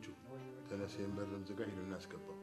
ምንጩ ተነስን በርን ዝጋ ሄደን እናስገባው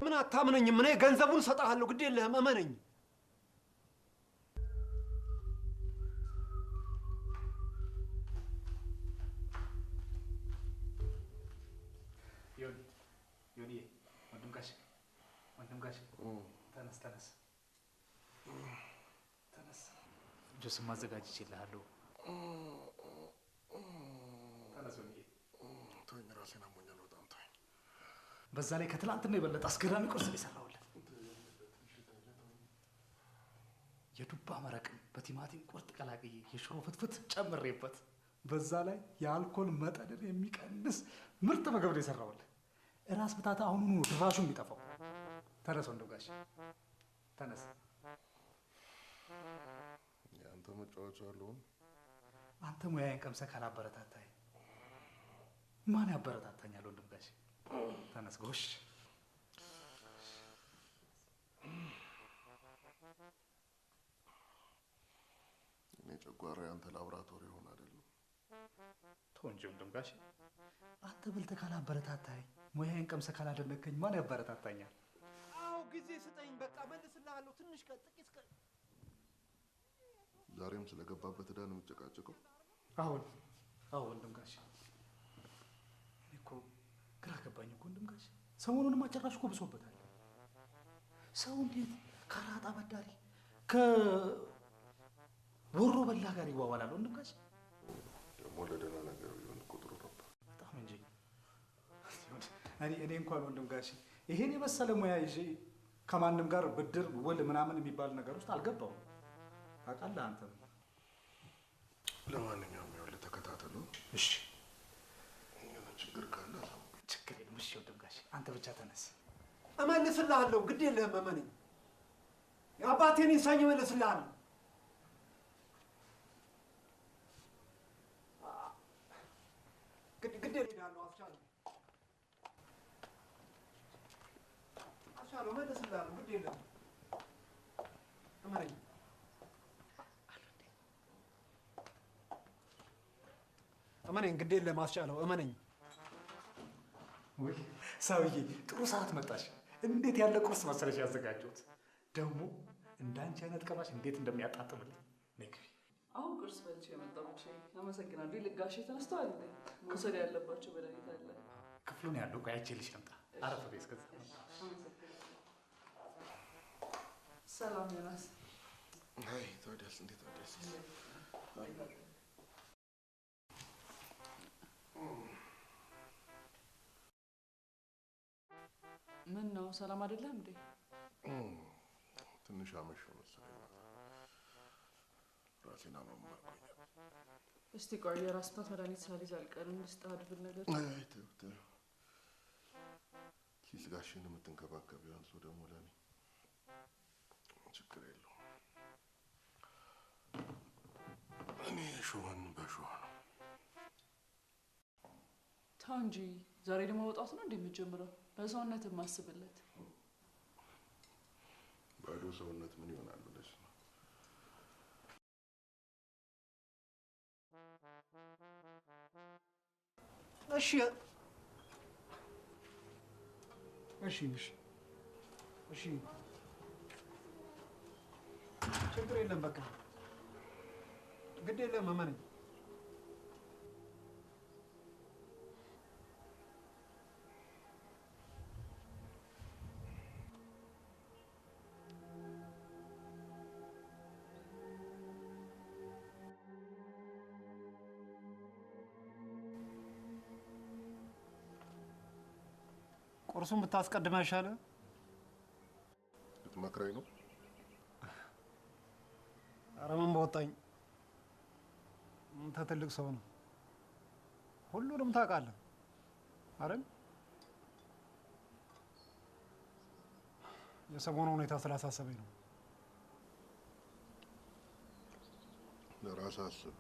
ምን አታምነኝም? እኔ ገንዘቡን ሰጣለሁ፣ ግድ የለህም፣ እመነኝ። ዮኒ ወንድም ጋሽ ተነስ ተነስ ተነስ። ጁስ ማዘጋጅ ይችላልው። ተነስ ዮኒ። ተወኝ፣ ራሴን አሞኛል በጣም ተወኝ። በዛ ላይ ከትላንትና የበለጠ አስገራሚ ቁርስ የሰራሁለት የዱባ መረቅን በቲማቲም ቁርጥ ቀላቅዬ የሽሮ ፍትፍት ጨምሬበት በዛ ላይ የአልኮል መጠንን የሚቀንስ ምርጥ ምግብ ነው የሰራሁልህ። ራስ ምታት አሁኑኑ ነው ድራሹ የሚጠፋው። ተነስ ወንድም ጋሽ ተነስ። የአንተ መጫወቻ አለውን? አንተ ሙያዬን ቀምሰህ ካላበረታታኝ ማን ያበረታታኛል? ወንድም ጋሽ ተነስ ጎሽ። እኔ ጨጓራ ያንተ ላብራቶሪ ሆነ አይደለም። ተው እንጂ ወንድም ጋሽ፣ አንተ በልተህ ካላበረታታኝ ሙያዬን ቀምሰህ ካላደነከኝ ማን ያበረታታኛል? አዎ ጊዜ ስጠኝ፣ በቃ መልስልሃለሁ። ትንሽ ቀን፣ ጥቂት ቀን። ዛሬም ስለገባበት ዕዳ ነው የምጨቃጨቀው? አሁን ወንድም ጋሽ፣ እኔ እኮ ግራ ገባኝ እኮ ወንድም ጋሽ። ሰሞኑንማ ጭራሽ እኮ ብሶበታል። ሰው እንዴት ከአራጣ በዳሪ ከወሮ በላ ጋር ይዋዋላል? ወንድም ጋሽ ደግሞ ለደህና ነገር ቢሆን ቁጥሩ ነበር። በጣም እንጂ እኔ እንኳን ወንድም ጋሽ ይሄን የመሰለ ሙያ ይዤ ከማንም ጋር ብድር ውል ምናምን የሚባል ነገር ውስጥ አልገባውም። ታውቃለህ አንተም። ለማንኛውም ይኸውልህ ተከታተሉ እሺ። ችግር ካለ ችግር የለም። እሺ ወንድም ጋሽ አንተ ብቻ ተነስ። እመልስልሃለሁ፣ ግድ የለህም። እመነኝ። የአባቴን ይሳኝ እመልስልሃለሁ። ግድ እሄዳለሁ። አስቻለው እመልስልሃለሁ፣ ግድ የለህም። እመነኝ። እመነኝ፣ ግድ የለህም። አስቻለው እመነኝ። ወይ ሰውዬ ጥሩ ሰዓት መጣሽ። እንዴት ያለ ቁርስ መሰለሽ ያዘጋጀሁት። ደግሞ እንዳንቺ አይነት ቀማሽ እንዴት እንደሚያጣጥምልኝ ነግቢ። አሁን ቁርስ በልቼ የመጣሁ ብቻዬን። አመሰግናለሁ። ልጋሽ ተነስተዋል እንዴ? መውሰድ ያለባቸው መድኃኒት አለ። ክፍሉን ያለው ቆይ አይቼልሽ ልምጣ። አረፍ በይ እስከዛ። ሰላም ዮናስ። አይ ታዲያስ እንዴት አደረስ? ምን ነው ሰላም አይደለም እንዴ? ትንሽ አመሸሁ መሰለኝ። ራሴን አመመኝ። እስቲ ቆይ የራስ ምታት መድኃኒት ሳልይዝ አልቀርም። ልስጥህ አድብል ነገር። አይ ተው ኪስ ጋሽን የምትንከባከቢው አንሱ ደግሞ ለኔ ችግር የለውም። እኔ ሾህን በሾህ ነው። ተው እንጂ ዛሬ ደግሞ መውጣት ነው እንደምትጀምረው? ለሰውነት የማስብለት ባዶ ሰውነት ምን ይሆናል ብለሽ ነው? እሺ እሺ እሺ እሺ፣ ችግር የለም። በቃ ግድ የለም። እመነኝ። ቁርሱን ብታስቀድም አይሻልም? ልትመክረኝ ነው? ኧረ ምን በወጣኝ። አንተ ትልቅ ሰው ነው፣ ሁሉንም ታውቃለህ አይደል? የሰሞኑ ሁኔታ ስላሳሰበኝ ነው። ለራስህ አስብ።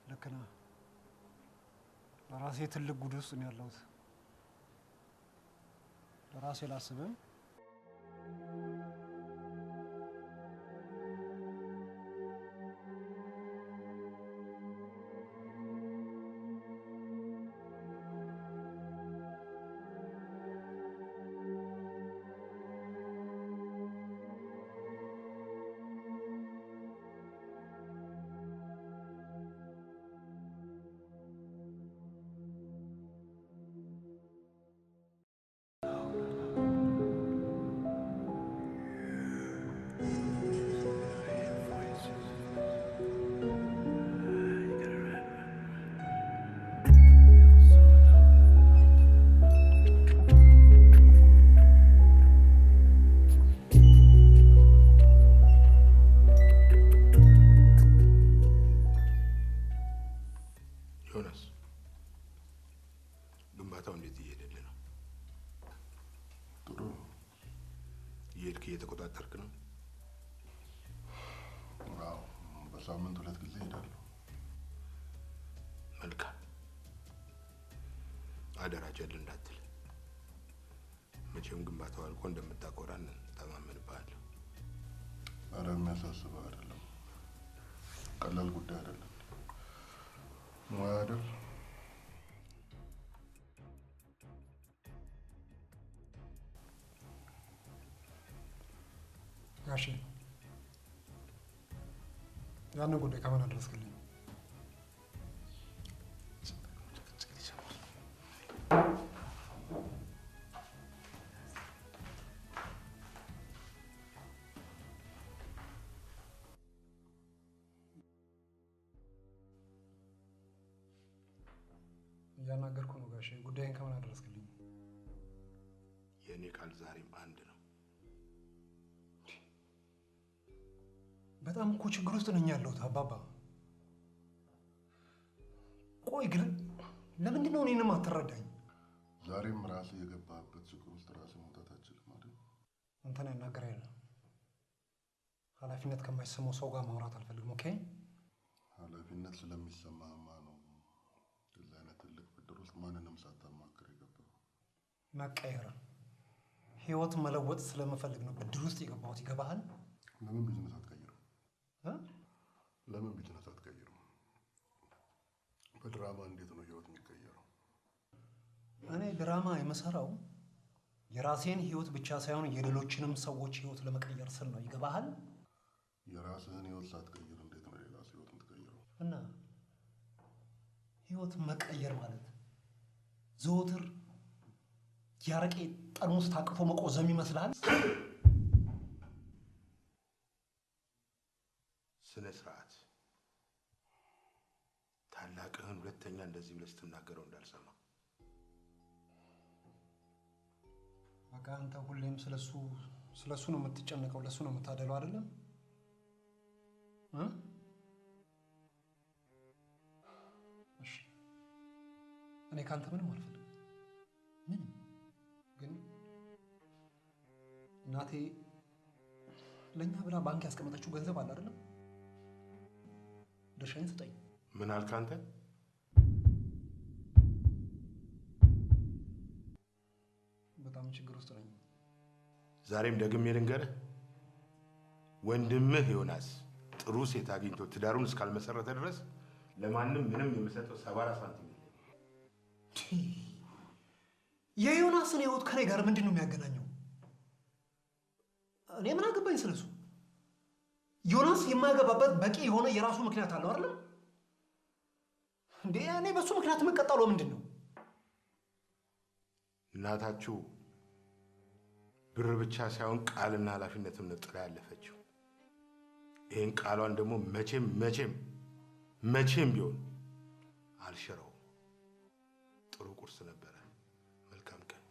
ልክ ነህ። ለራሴ ትልቅ ጉድ ውስጥ ነው ያለሁት። ለራሴ ላስብም እየተቆጣጠርክ ነው? አዎ፣ በሳምንት 2 ጊዜ እሄዳለሁ። መልካም። አደራ ጀል እንዳትል። መቼም ግንባታው አልቆ እንደምታቆራን ተማመንብሃለሁ። ኧረ የሚያሳስበው አይደለም። ቀላል ጉዳይ አይደለም። ሙያ አይደል? ጋሼ ያንን ጉዳይ ከምን አደረስክልኝ? እያናገርኩ ነው ጋሼ። ጉዳይን ከምን አደረስክልኝ? የእኔ ቃል ዛሬም አንድ ነው። በጣም እኮ ችግር ውስጥ ነኝ ያለሁት አባባ። ቆይ ግን ለምንድን ነው እኔንም አትረዳኝ? ዛሬም ራስህ የገባህበት ችግር ውስጥ ራስህ መውጣት አትችልም አይደል? አንተን ያናገረ የለም። ኃላፊነት ከማይሰማው ሰው ጋር ማውራት አልፈልግም። ኦኬ? ኃላፊነት ስለሚሰማህማ ነው እዚህ አይነት ትልቅ ብድር ውስጥ ማንንም ሳታማክር የገባው። መቀየር፣ ህይወት መለወጥ ስለምፈልግ ነው ብድር ውስጥ የገባሁት። ይገባሃል? ለምን ቢዝነስ አትቀይርም? ለምን ቢዝነስ አትቀይርም? በድራማ እንዴት ነው ህይወት የሚቀየረው? እኔ ድራማ የምሰራው የራሴን ህይወት ብቻ ሳይሆን የሌሎችንም ሰዎች ህይወት ለመቀየር ስል ነው። ይገባሃል? የራስህን ህይወት ሳትቀይር እንዴት ነው ሌላ ሰው ህይወት የምትቀይረው? እና ህይወት መቀየር ማለት ዘወትር ያረቄ ጠርሙስ ታቅፎ መቆዘም ይመስላል? ስነ ስርዓት። ታላቅህን ሁለተኛ እንደዚህ ብለህ ስትናገረው እንዳልሰማ። በቃ አንተ ሁሌም ስለሱ ነው የምትጨነቀው፣ ለሱ ነው የምታደለው አይደለም? እሺ፣ እኔ ካንተ ምንም አልፈልግም። ምንም። ግን እናቴ ለኛ ብላ ባንክ ያስቀመጠችው ገንዘብ አለ አይደለም? ድርሻዬን ስጠኝ። ምን አልክ አንተ? በጣም ችግር ውስጥ ነኝ። ዛሬም ደግሜ ልንገርህ፣ ወንድምህ ዮናስ ጥሩ ሴት አግኝቶ ትዳሩን እስካልመሰረተ ድረስ ለማንም ምንም የምሰጠው 74 ሳንቲም የለም። የዮናስን ህይወት ከኔ ጋር ምንድን ነው የሚያገናኘው? እኔ ምን አገባኝ ስለሱ? ዮናስ የማያገባበት በቂ የሆነ የራሱ ምክንያት አለው አይደል? እንዴ እኔ በሱ ምክንያት የምቀጣለው ምንድን ነው? እናታችሁ ብር ብቻ ሳይሆን ቃልና ኃላፊነትም ነው ጥላ ያለፈችው። ይህን ቃሏን ደግሞ መቼም ቢሆን አልሽረውም። ጥሩ ቁርስ ነበረ። መልካም ቀን።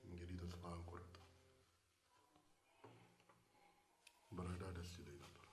እንግዲህ ተስፋህን ቁረጥ። በረዳ ደስ ይለኝ ነበር።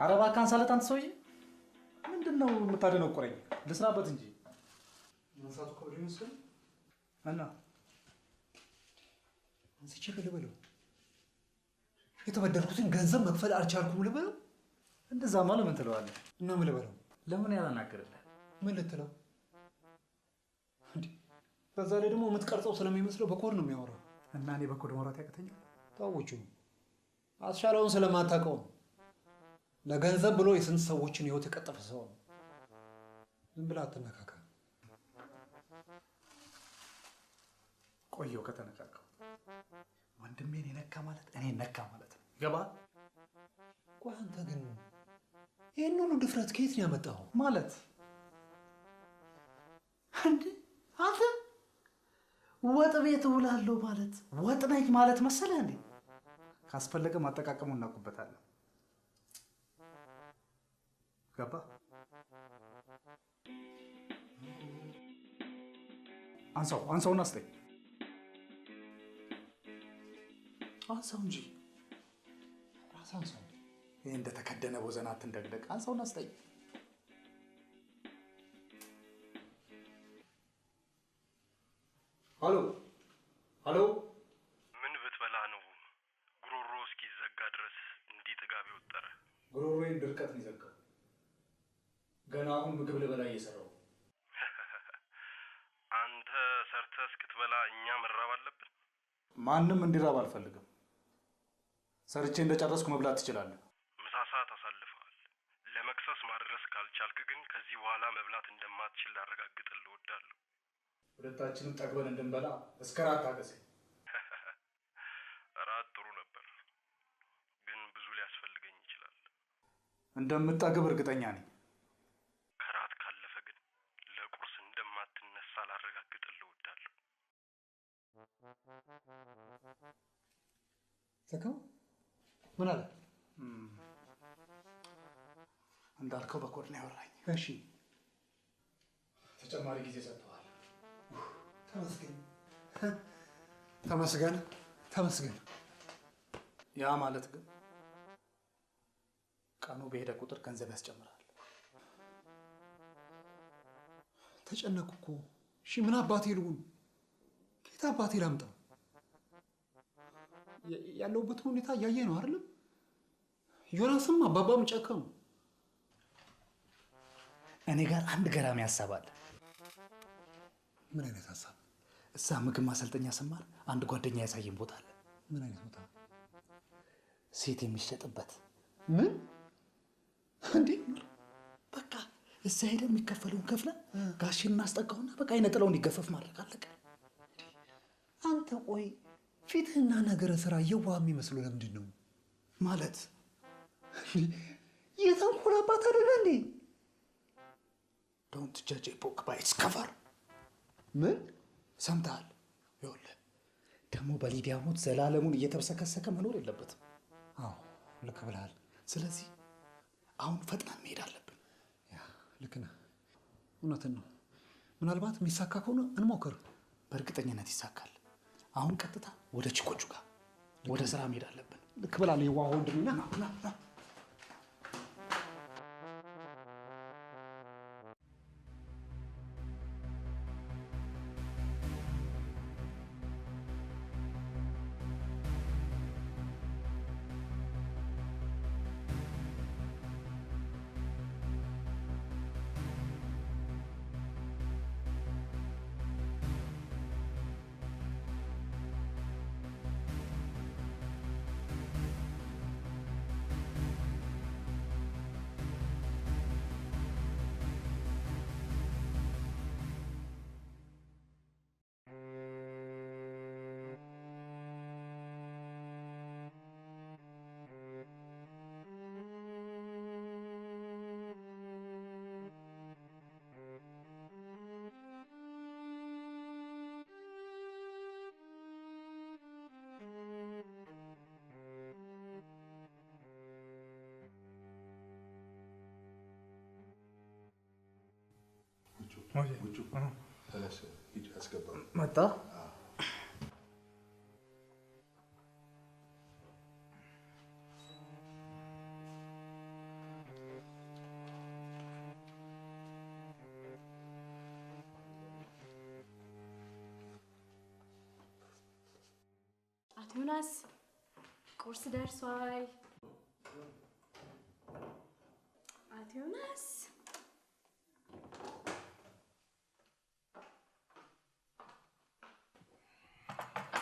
ኧረ እባክህ አንሳለት አንተ ሰውዬ። ምንድን ነው የምታደነቁረኝ? ልስራበት እንጂ መንሳቱ ከብዶ ይመስላል እና አንስቼ ልበለው። የተበደርኩትን ገንዘብ መክፈል አልቻልኩም ልበለው። እንደዛማ ለምን ትለዋለህ? እና ምን ልበለው? ለምን ያላናግርልህ? ምን ልትለው? በዛ ላይ ደግሞ የምትቀርጸው ስለሚመስለው በኮድ ነው የሚያወራው። እና እኔ በኮድ ማውራት ያቅተኛል? ታውጩ አስቻለውን ስለማታውቀው ነው። ለገንዘብ ብሎ የስንት ሰዎችን ህይወት የቀጠፈ ሰው ነው። ዝም ብለህ አትነካካ። ቆየው ከተነካካው ወንድሜን የነካ ማለት እኔ ነካ ማለት ነው። ይገባል? ቆይ አንተ ግን ይህን ሁሉ ድፍረት ከየት ነው ያመጣኸው? ማለት እንዴ አንተ ወጥ ቤት እውላለሁ ማለት ወጥ ነኝ ማለት መሰለህ እንዴ? ካስፈለገ ማጠቃቀሙን እናውቅበታለን። ገባ? አንሳውና ስጠኝ። አንሳው እንጂ ራስህ አንሳው። ይህ እንደተከደነ ቦዘና አትንደቅደቅ። አንሳውና ስጠኝ። ሄሎ ሄሎ። ምን ብትበላ ነው ጉሮሮ እስኪዘጋ ድረስ እንዲህ ጥጋብ ወጠረ? ጉሮሮዬን ድርቀት ነው የዘጋው። ገና አሁን ምግብ ልበላ እየሰራሁ። አንተ ሰርተህ እስክትበላ እኛ መራብ አለብን? ማንም እንዲራብ አልፈልግም። ሰርቼ እንደጨረስኩ መብላት ትችላለህ። ምሳ ሰዓት አሳልፈዋል። ለመክሰስ ማድረስ ካልቻልክ ግን ከዚህ በኋላ መብላት እንደማትችል ላረጋግጥልህ እወዳለሁ። ሁለታችንም ጠግበን እንድንበላ እስከ ራት ታገሰኝ። ራት ጥሩ ነበር፣ ግን ብዙ ሊያስፈልገኝ ይችላል። እንደምጠግብ እርግጠኛ ነኝ። ከራት ካለፈ ግን ለቁርስ እንደማትነሳ ላረጋግጥልህ እወዳለሁ። ዘጋው። ምን አለ? እንዳልከው በኮድ ነው ያወራኝ። እሺ ተጨማሪ ጊዜ ሰጥተዋል። ተመስገን ተመስገን ተመስገን። ያ ማለት ግን ቀኑ በሄደ ቁጥር ገንዘብ ያስጨምራል። ተጨነኩ እኮ። እሺ ምን አባቴ ልሁን? ከየት አባቴ ላምጣ? ያለሁበት ሁኔታ እያየ ነው አይደለም? ዮናስም አባባም ጨከኑ። እኔ ጋር አንድ ገራሚ ሀሳብ አለ። ምን አይነት ሀሳብ? እዛ ምግብ ማሰልጠኛ ስማር አንድ ጓደኛ ያሳየን ቦታ አለ። ምን አይነት ቦታ? ሴት የሚሸጥበት። ምን እንዴ? በቃ እዛ ሄደ የሚከፈለውን ከፍለ ጋሽን እናስጠጋውና በቃ አይነጥለው እንዲገፈፍ ማድረግ አለቀ። አንተ ቆይ ፊትህና ነገረ ስራ የዋህ የሚመስሉ ለምንድን ነው? ማለት የተንኮል አባት አይደለ እንዴ? ዶንት ጃጅ ኤ ቦክ ባይ ኢትስ ከቨር። ምን ሰምተሃል? ይኸውልህ ደግሞ በሊዲያ ሞት ዘላለሙን እየተብሰከሰከ መኖር የለበትም። አዎ ልክ ብለሃል። ስለዚህ አሁን ፈጥነን መሄድ አለብን። ያ ልክ ነህ። እውነትን ነው። ምናልባት የሚሳካ ከሆነ እንሞክር። በእርግጠኝነት ይሳካል። አሁን ቀጥታ ወደ ቺኮቹ ጋር ወደ ስራ መሄድ አለብን። ልክ ብላለህ የዋህ ወንድምና ና ተነስ ሂድ፣ አስገባው። መጣ። ዮናስ ቁርስ ደርሷል። አቶ ዮናስ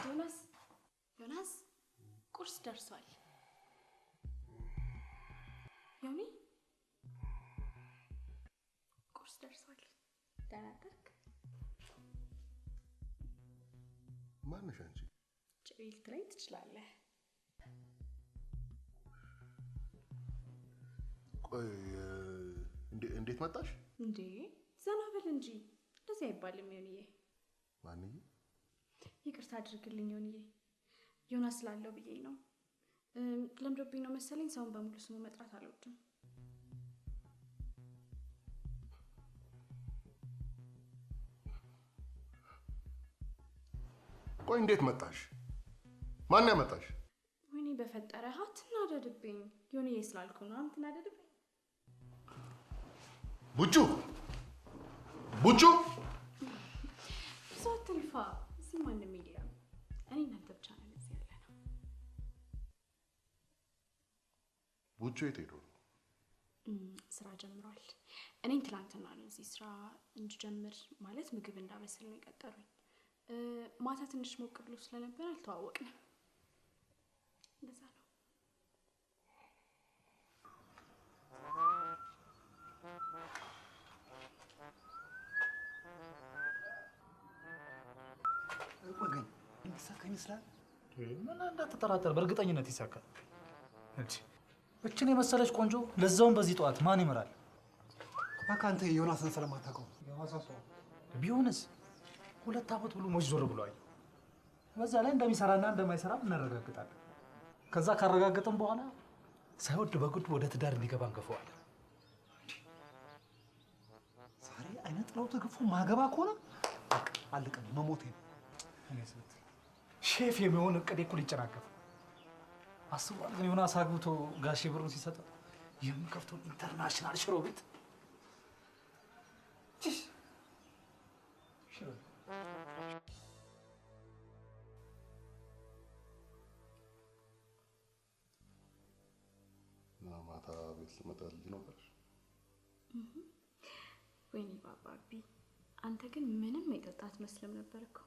ዮናስ ዮናስ ቁርስ ደርሷል። ዮኒ ቁርስ ደርሷል። ደህና አደርክ? ማነሽ አንቺ? ጭሪል ትለኝ ትችላለህ። ቆይ እንዴት መጣሽ? እንዴ ዘና በል እንጂ እንደዚህ አይባልም ዮኒዬ። ማንዬ? ይቅርታ አድርግልኝ ዮኒዬ። ዮናስ ስላለው ብዬ ነው። ለምዶብኝ ነው መሰለኝ ሰውን በሙሉ ስሙ መጥራት አልወድም። ቆይ እንዴት መጣሽ? ማን ያመጣሽ? ወይኔ በፈጠረህ አትናደድብኝ። ዮኒዬ ስላልኩ ነው አትናደድብኝ። ቡቹ ቡቹ ብዙ አትልፋ። እዚህ ማንም የለም። እኔ እናንተ ብቻ ነን እዚህ ያለ ነው። ቡቹ የት ሄዶ ነው? ስራ ጀምሯል። እኔን ትናንትና ነው እዚህ ስራ እንድጀምር ማለት ምግብ እንዳበስል ነው የቀጠሩኝ። ማታ ትንሽ ሞቅ ብሎ ስለነበር አልተዋወቅንም። እንደዛ ነው። ወገን እንዲሳካ ይመስላል። ምን እንዳትጠራጠር፣ በእርግጠኝነት ይሳካል። እንዴ እችን የመሰለች ቆንጆ ለዛውም በዚህ ጠዋት ማን ይመራል? እባክህ አንተ ዮናስን ስለማታውቀው ቢሆንስ 2 ዓመት ብሎ ሞች ዞር ብሏል። በዛ ላይ እንደሚሰራና እንደማይሰራ እናረጋግጣለን። ከዛ ካረጋገጥን በኋላ ሳይወድ በግድ ወደ ትዳር እንዲገባ እንገፋዋለን። ዛሬ አይነት ጥለው ተገፎ ማገባ ከሆነ አለቀ፣ መሞቴ ነው። እኔስ ብትል ሼፍ የሚሆን እቅዴ እኮ ሊጨናገፍ አስቧል። ግን ዮናስ አግብቶ ጋሼ ብሩን ሲሰጠው የምከፍተው ኢንተርናሽናል ሽሮ ቤት ማታ ቤት ስመጣ ልጅ ነበርሽ? ወይኔ ባባቢ፣ አንተ ግን ምንም የጠጣ አትመስልም ነበር እኮ።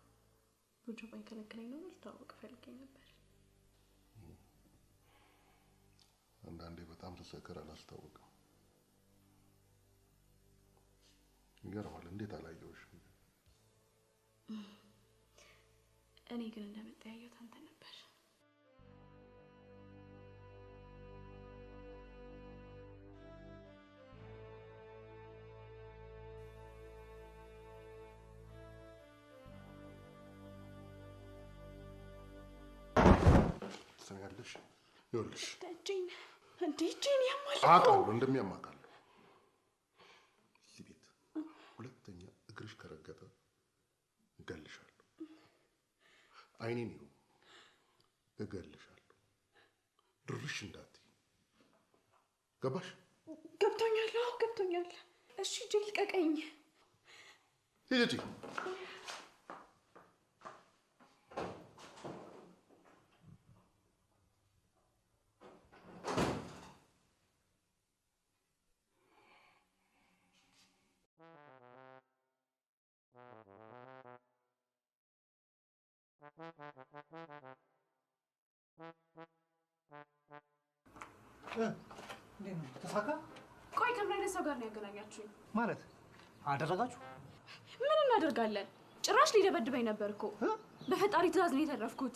ቡጁ ባይከለክለኝ ኖሮ ልተዋወቅ ፈልጌ ነበር። አንዳንዴ በጣም ስሰክር አላስታውቅም። ይገርማል፣ እንዴት አላየሁሽም? እኔ ግን እንደመጣ ያየሁት አንተ ነበር። ትሰሚያለሽ? ይኸውልሽ እጄን ያማል እኮ። አውቃለሁ እንደሚያማቃለሁ። እዚህ ቤት ሁለተኛ እግርሽ ከረገጠ እገልሻለሁ። አይኔን ይኸው እገልሻለሁ። ድርሽ እንዳትይ። ገባሽ? ገብቶኛል። አዎ ገብቶኛል። እሺ እጄ ልቀቀኝ። ሂጂ። እንዴት ነው ተሳካ? ቆይ ከምን አይነት ሰው ጋር ነው ያገናኛችሁኝ? ማለት አደረጋችሁ? ምን እናደርጋለን? ጭራሽ ሊደበድበኝ ነበር እኮ። በፈጣሪ ትእዛዝ ነው የተረፍኩት።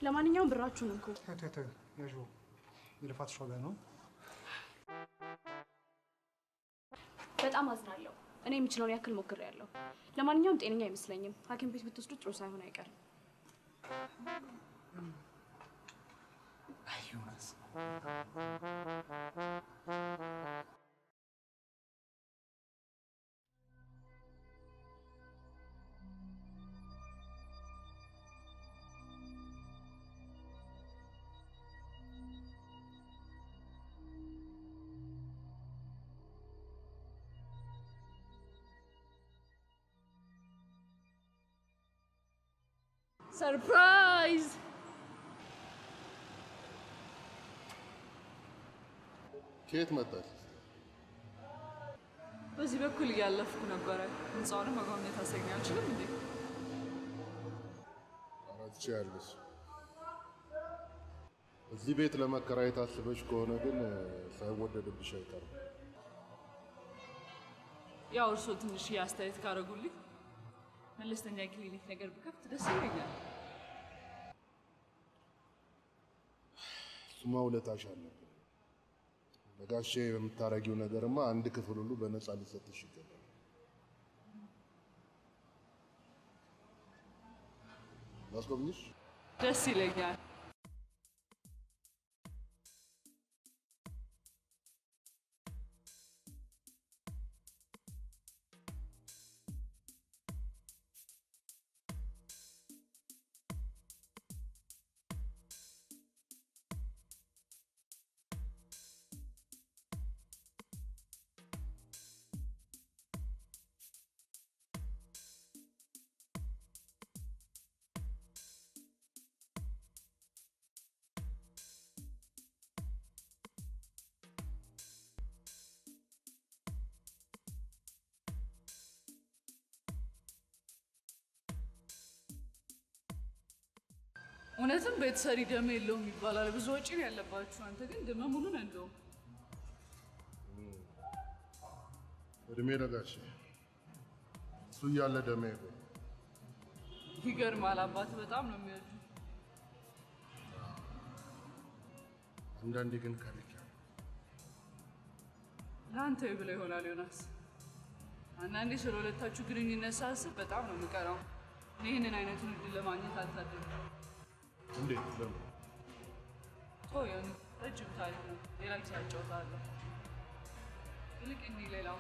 ለማንኛውም ብራችሁን እንኩ። ያዡ የልፋትሽ ዋጋ ነው። በጣም አዝናለሁ። እኔ የምችለውን ያክል ሞክሬያለሁ። ለማንኛውም ጤነኛ አይመስለኝም። ሐኪም ቤት ብትወስዱ ጥሩ ሳይሆን አይቀርም። አይ ዮናስ ሰርፕራይዝ! ከየት መጣች? በዚህ በኩል እያለፍኩ ነበረ። ህንፃውንም መጎብኘት አሰኝ አልችልም እንዴ? አራት ያለሽ እዚህ ቤት ለመከራየት አስበሽ ከሆነ ግን ሳይወደድብሽ አይቀርም። ያው እርስዎ ትንሽ አስተያየት ካደረጉልኝ መለስተኛ ክሊኒክ ነገር ብከፍት ደስ ይለኛል። እሱማ ውለታሽ አለብን። ለጋሼ በምታረጊው ነገርማ አንድ ክፍል ሁሉ በነፃ ሊሰጥሽ ይገባል። ላስጎብኝሽ? ደስ ይለኛል። እውነትም ቤት ሰሪ ደም የለውም ይባላል። ብዙ ወጪ ነው ያለባችሁ። አንተ ግን ደመ ሙሉ ነህ። እንደውም እድሜ ለጋሼ። እሱ እያለ ደሜ ይጎል። ይገርማል። አባት በጣም ነው የሚወዱ። አንዳንዴ ግን ከልክ ለአንተ ብለው ይሆናል ዮናስ። አንዳንዴ ስለ ሁለታችሁ ግንኙነት ሳስብ በጣም ነው የምቀራው። ይህንን አይነቱን እድል ለማግኘት አልታደልኩም። እንዴት? ለምን? ቶዮን ረጅም ታሪክ ነው። ሌላ ጊዜ አጫውታለሁ። ይልቅ እንዲህ ሌላው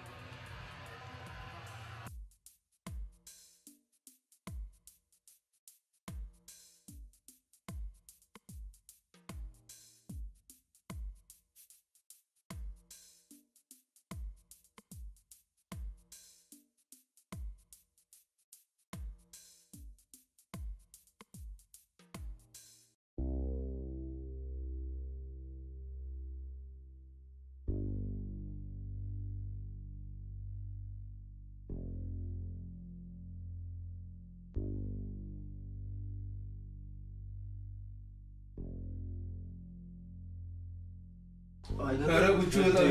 አረጉቹ በጣም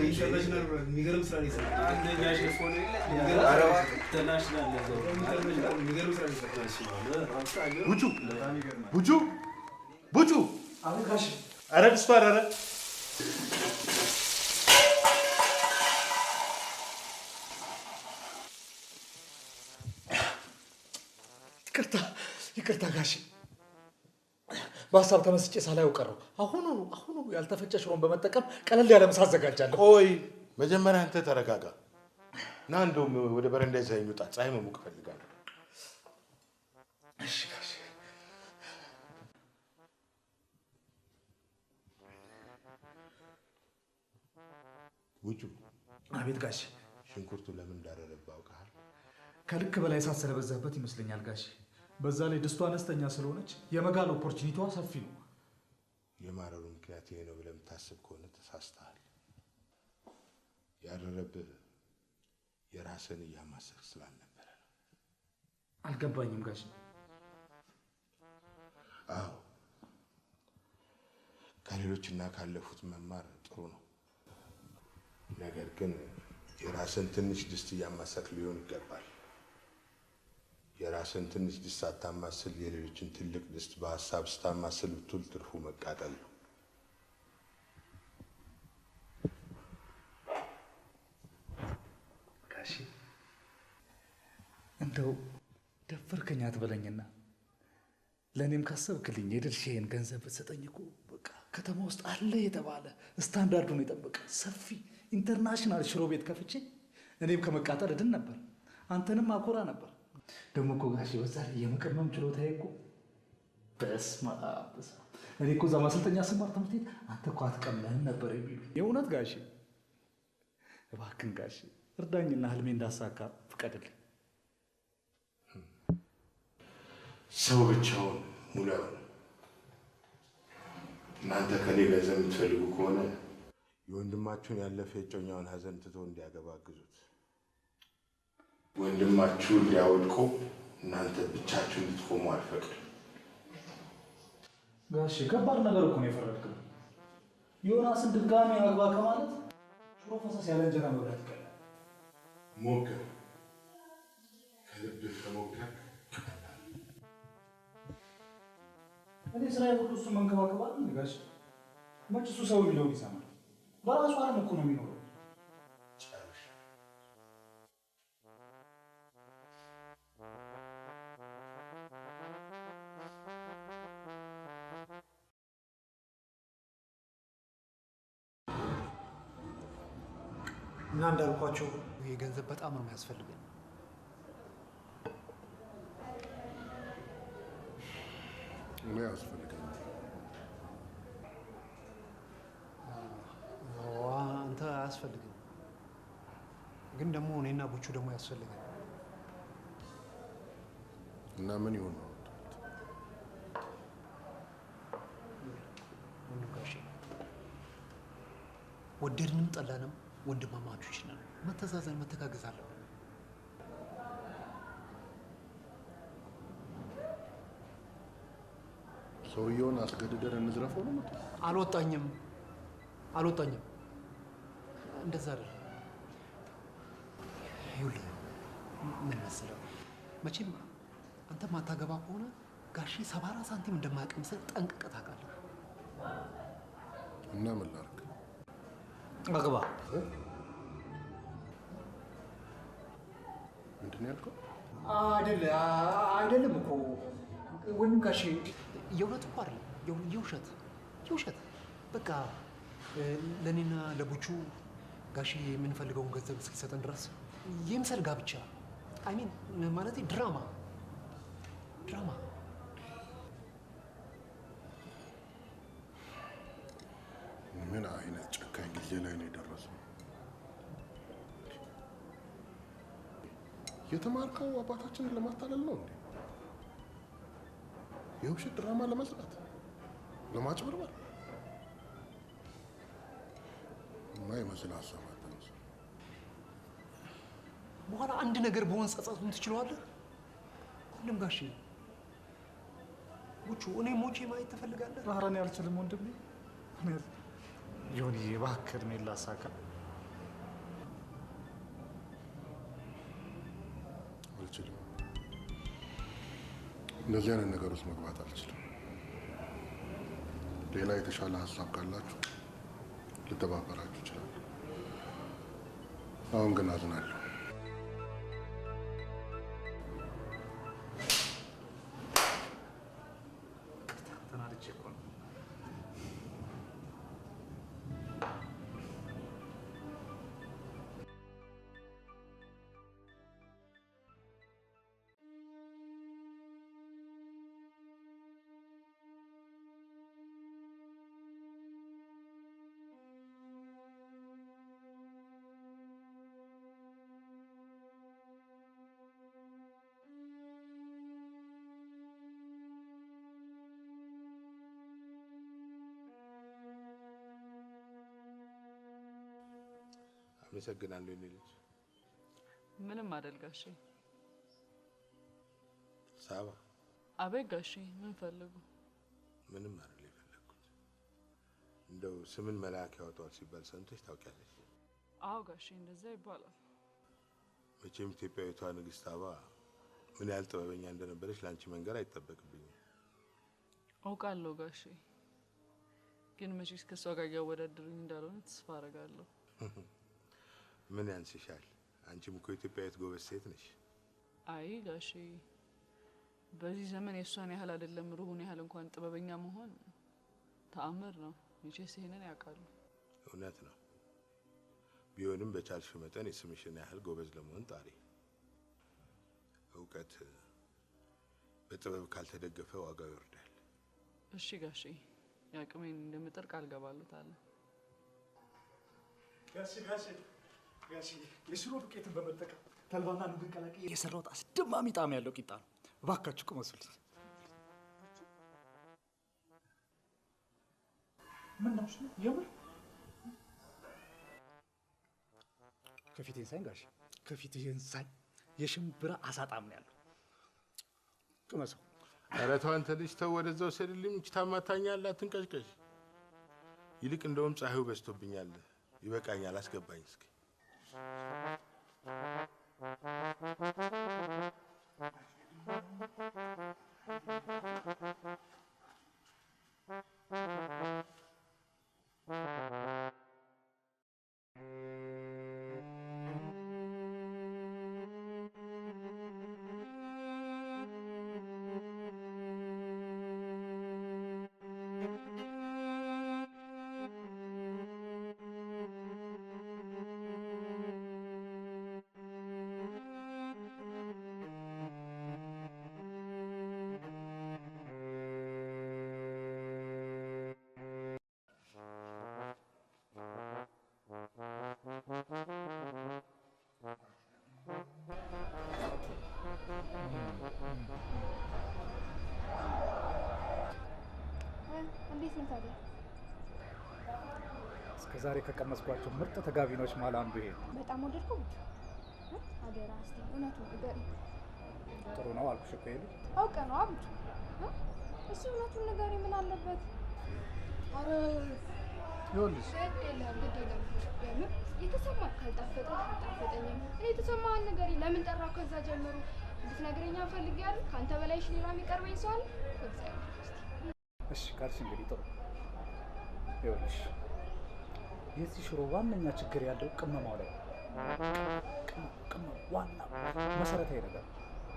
ኢንተርናሽናል የሚገርም ስራ ነው የሰራው። አንደኛ ሼፍ ሆነ ኢንተርናሽናል ነው። የሚገርም ስራ ነው የሰራው። ቡቹ ቡቹ ቡቹ አሁን ጋሽ ኧረ ድስቱ ኧረ ይቅርታ ጋሽ፣ በሀሳብ ተመስጬ ሳላየው ቀረው። አሁኑ ያልተፈጨ ሽሮን በመጠቀም ቀለል ያለ ምሳ አዘጋጃለሁ። ቆይ መጀመሪያ አንተ ተረጋጋ እና እንደውም ወደ በረንዳ ይዘኸኝ ውጣ። ፀሐይ መሞቅ እፈልጋለሁ። እሺ ጋሽ። ውጩ አቤት ጋሽ። ሽንኩርቱ ለምን እንዳረረብህ አውቀሃል? ከልክ በላይ እሳት ስለበዛበት ይመስለኛል ጋሽ። በዛ ላይ ድስቷ አነስተኛ ስለሆነች የመጋል ኦፖርቹኒቲዋ ሰፊ ነው። የማረሩ ምክንያት ይሄ ነው ብለህ የምታስብ ከሆነ ተሳስተሃል። ያረረብህ የራስን እያማሰልክ ስላልነበረ ነው። አልገባኝም ጋሽ። አዎ ከሌሎችና ካለፉት መማር ጥሩ ነው። ነገር ግን የራስን ትንሽ ድስት እያማሰልክ ሊሆን ይገባል። የራስን ትንሽ ድስት ሳታማስል የሌሎችን ትልቅ ድስት በሀሳብ ስታማስል ብትውል ትርፉ መቃጠል ነው። ጋሺ እንደው ደፈርከኝ አትበለኝና ለእኔም ካሰብክልኝ የድርሻዬን ገንዘብ ብትሰጠኝ እኮ በቃ ከተማ ውስጥ አለ የተባለ ስታንዳርዱን የጠበቀ ሰፊ ኢንተርናሽናል ሽሮ ቤት ከፍቼ እኔም ከመቃጠል እድን ነበር፣ አንተንም አኮራ ነበር። ደግሞ እኮ ጋሼ በዛ ላይ የመቀመም ችሎታዬ እኮ በስመ አብ። እኔ እኮ እዛ ማሰልጠኛ ስማር ትምህርት ቤት አንተ እኮ አትቀምህም ነበር የሚሉ የእውነት ጋሼ። እባክህን ጋሼ እርዳኝና ህልሜ እንዳሳካ ፍቀድልኝ። ሰው ብቻውን ሙሉ አይሆንም። እናንተ ከኔ ገንዘብ የምትፈልጉ ከሆነ የወንድማችሁን ያለፈ የጮኛውን ሀዘን ትቶ እንዲያገባ አግዙት። ወንድማችሁ እንዲያወድቁ እናንተ ብቻችሁ እንድትቆሙ አልፈቅድም። ጋሼ ከባድ ነገር እኮ ነው የፈረድከው። ዮናስን ድጋሚ አግባ ከማለት ሽሮ ፈሰስ ያለ እንጀራ መብላት ይቀላል። ሞክር፣ ከልብህ ከሞከር። እኔ ስራዬ ሁሉ እሱን መንከባከብ አይደል ጋሼ? መች እሱ ሰው የሚለውን ይሰማል? በራሱ ዓለም እኮ ነው የሚኖረው። እና እንዳልኳቸው ይሄ ገንዘብ በጣም ነው የሚያስፈልገን። እኔ ያስፈልገኛል። አንተ አያስፈልግም፣ ግን ደግሞ እኔና ቡቹ ደግሞ ያስፈልገን። እና ምን ይሆን ነው? ጋሼ ወደድንም ጠላንም ወንድማማቾች ነን። መተዛዘን መተጋገዝ አለብን። ሰውየውን አስገድደን እንዝረፈው ነው? አልወጣኝም እንደዛ አይደለም። ይኸውልህ ምን መሰለህ፣ መቼም አንተ ማታገባ ከሆነ ጋሼ 74 ሳንቲም እንደማያቀምስህ ጠንቅቀህ ታውቃለህ። እና ምን ላድርግ? አግባ። ምንድን ነው ያልከው? አይደለም እኮ ወይም ጋሼ የእውነት እኮ አይደለም፣ የውሸት በቃ ለእኔና ለቡቹ ጋሼ የምንፈልገውን ገንዘብ እስኪሰጠን ድረስ የምሰል ጋብቻ አይሚን ማለት ድራማ። ምን አይነት ጨካኝ ጊዜ ላይ ነው የደረሰው? የተማርከው አባታችንን ለማታለል ነው እንዴ? የውሸት ድራማ ለመስራት፣ ለማጭበርበር የማይመስል ሀሳብ አታንሳ። በኋላ አንድ ነገር በሆን ጸጸቱን ትችለዋለህ። ሁሉም ጋሼ ቡቹ እኔ ሞቼ ማየት ትፈልጋለህ? ኧረ እኔ አልችልም ወንድሜ። ዮኒ እባክህ እድሜ ላሳካ። አልችልም። እንደዚህ አይነት ነገር ውስጥ መግባት አልችልም። ሌላ የተሻለ ሀሳብ ካላችሁ ልተባበራችሁ ይችላል። አሁን ግን አዝናለሁ። ተናድጄ እኮ ነው። አመሰግናለሁ የኔ ልጅ። ምንም አይደል ጋሼ። ሳባ። አቤት ጋሼ፣ ምን ፈልጉ? ምንም አይደል የፈለኩት። እንደው ስምን መልአክ ያወጣዋል ሲባል ሰምተሽ ታውቂያለሽ? አዎ ጋሼ፣ እንደዛ ይባላል። መቼም ኢትዮጵያዊቷ ንግስት ሳባ ምን ያህል ጥበበኛ እንደነበረች ለአንቺ መንገር አይጠበቅብኝም። አውቃለሁ ጋሼ፣ ግን መቼስ ከሷ ጋር እያወዳደሩኝ እንዳልሆነ ተስፋ አደርጋለሁ። ምን ያንስሻል? አንቺም እኮ ኢትዮጵያዊት ጎበዝ ሴት ነሽ። አይ ጋሼ፣ በዚህ ዘመን የእሷን ያህል አይደለም ሩሁን ያህል እንኳን ጥበበኛ መሆን ተአምር ነው። መቼስ ይሄንን ያውቃሉ። እውነት ነው። ቢሆንም በቻልሽው መጠን የስምሽን ያህል ጎበዝ ለመሆን ጣሪ። እውቀት በጥበብ ካልተደገፈ ዋጋው ይወርዳል። እሺ ጋሼ፣ ያቅሜን እንደምጥር ቃል ገባለታለሁ። ጋሼ የሽሮ ዱቄትን በመጠቀም ተልባና ኑግን ቀላቅዬ የሰራሁት አስደማሚ ጣዕም ያለው ቂጣ ነው። እባካችሁ ቅመሱልኝ። ምን ነው የምር ከፊቴን ሳይ ጋሽ ከፊቴን ሳይ የሽምብራ አሳጣም ነው ያለው። ቅመሰው። ኧረ ተው አንተ ልጅ ተው፣ ወደዛው ሰድልኝ። እቺ ታማታኛለህ፣ አትንቀጭቀጭ። ይልቅ እንደውም ፀሐዩ በዝቶብኛል። ይበቃኛል፣ አስገባኝ እስኪ። እንዴት ነው ታዲያ? እስከ ዛሬ ከቀመስኳቸው ምርጥ ተጋቢኖች መሀል አንዱ ይሄ ነው። በጣም ወደድኩ። አደራ እስቲ እውነቱን ንገሪኝ። ጥሩ ነው አልኩሽ እኮ ይሄ ልጅ አውቀ ነው አብዱ። እሺ እውነቱን ንገሪኝ፣ ምን አለበት? አረ ይኸውልሽ የምር የተሰማ ካልጣፈጠ አልጣፈጠኝም። እኔ የተሰማህን ንገሪኝ። ለምን ጠራው? ከዛ ጀምሮ እንድትነግረኝ ፈልጌያለሁ። ከአንተ በላይ ሌላ የሚቀርበኝ ሰው አለ? እሺ ካልሽ እንግዲህ ጥሩ። ይኸውልሽ የዚህ ሽሮ ዋነኛ ችግር ያለው ቅመማው ላይ ቅመማ ዋና መሰረታዊ ነገር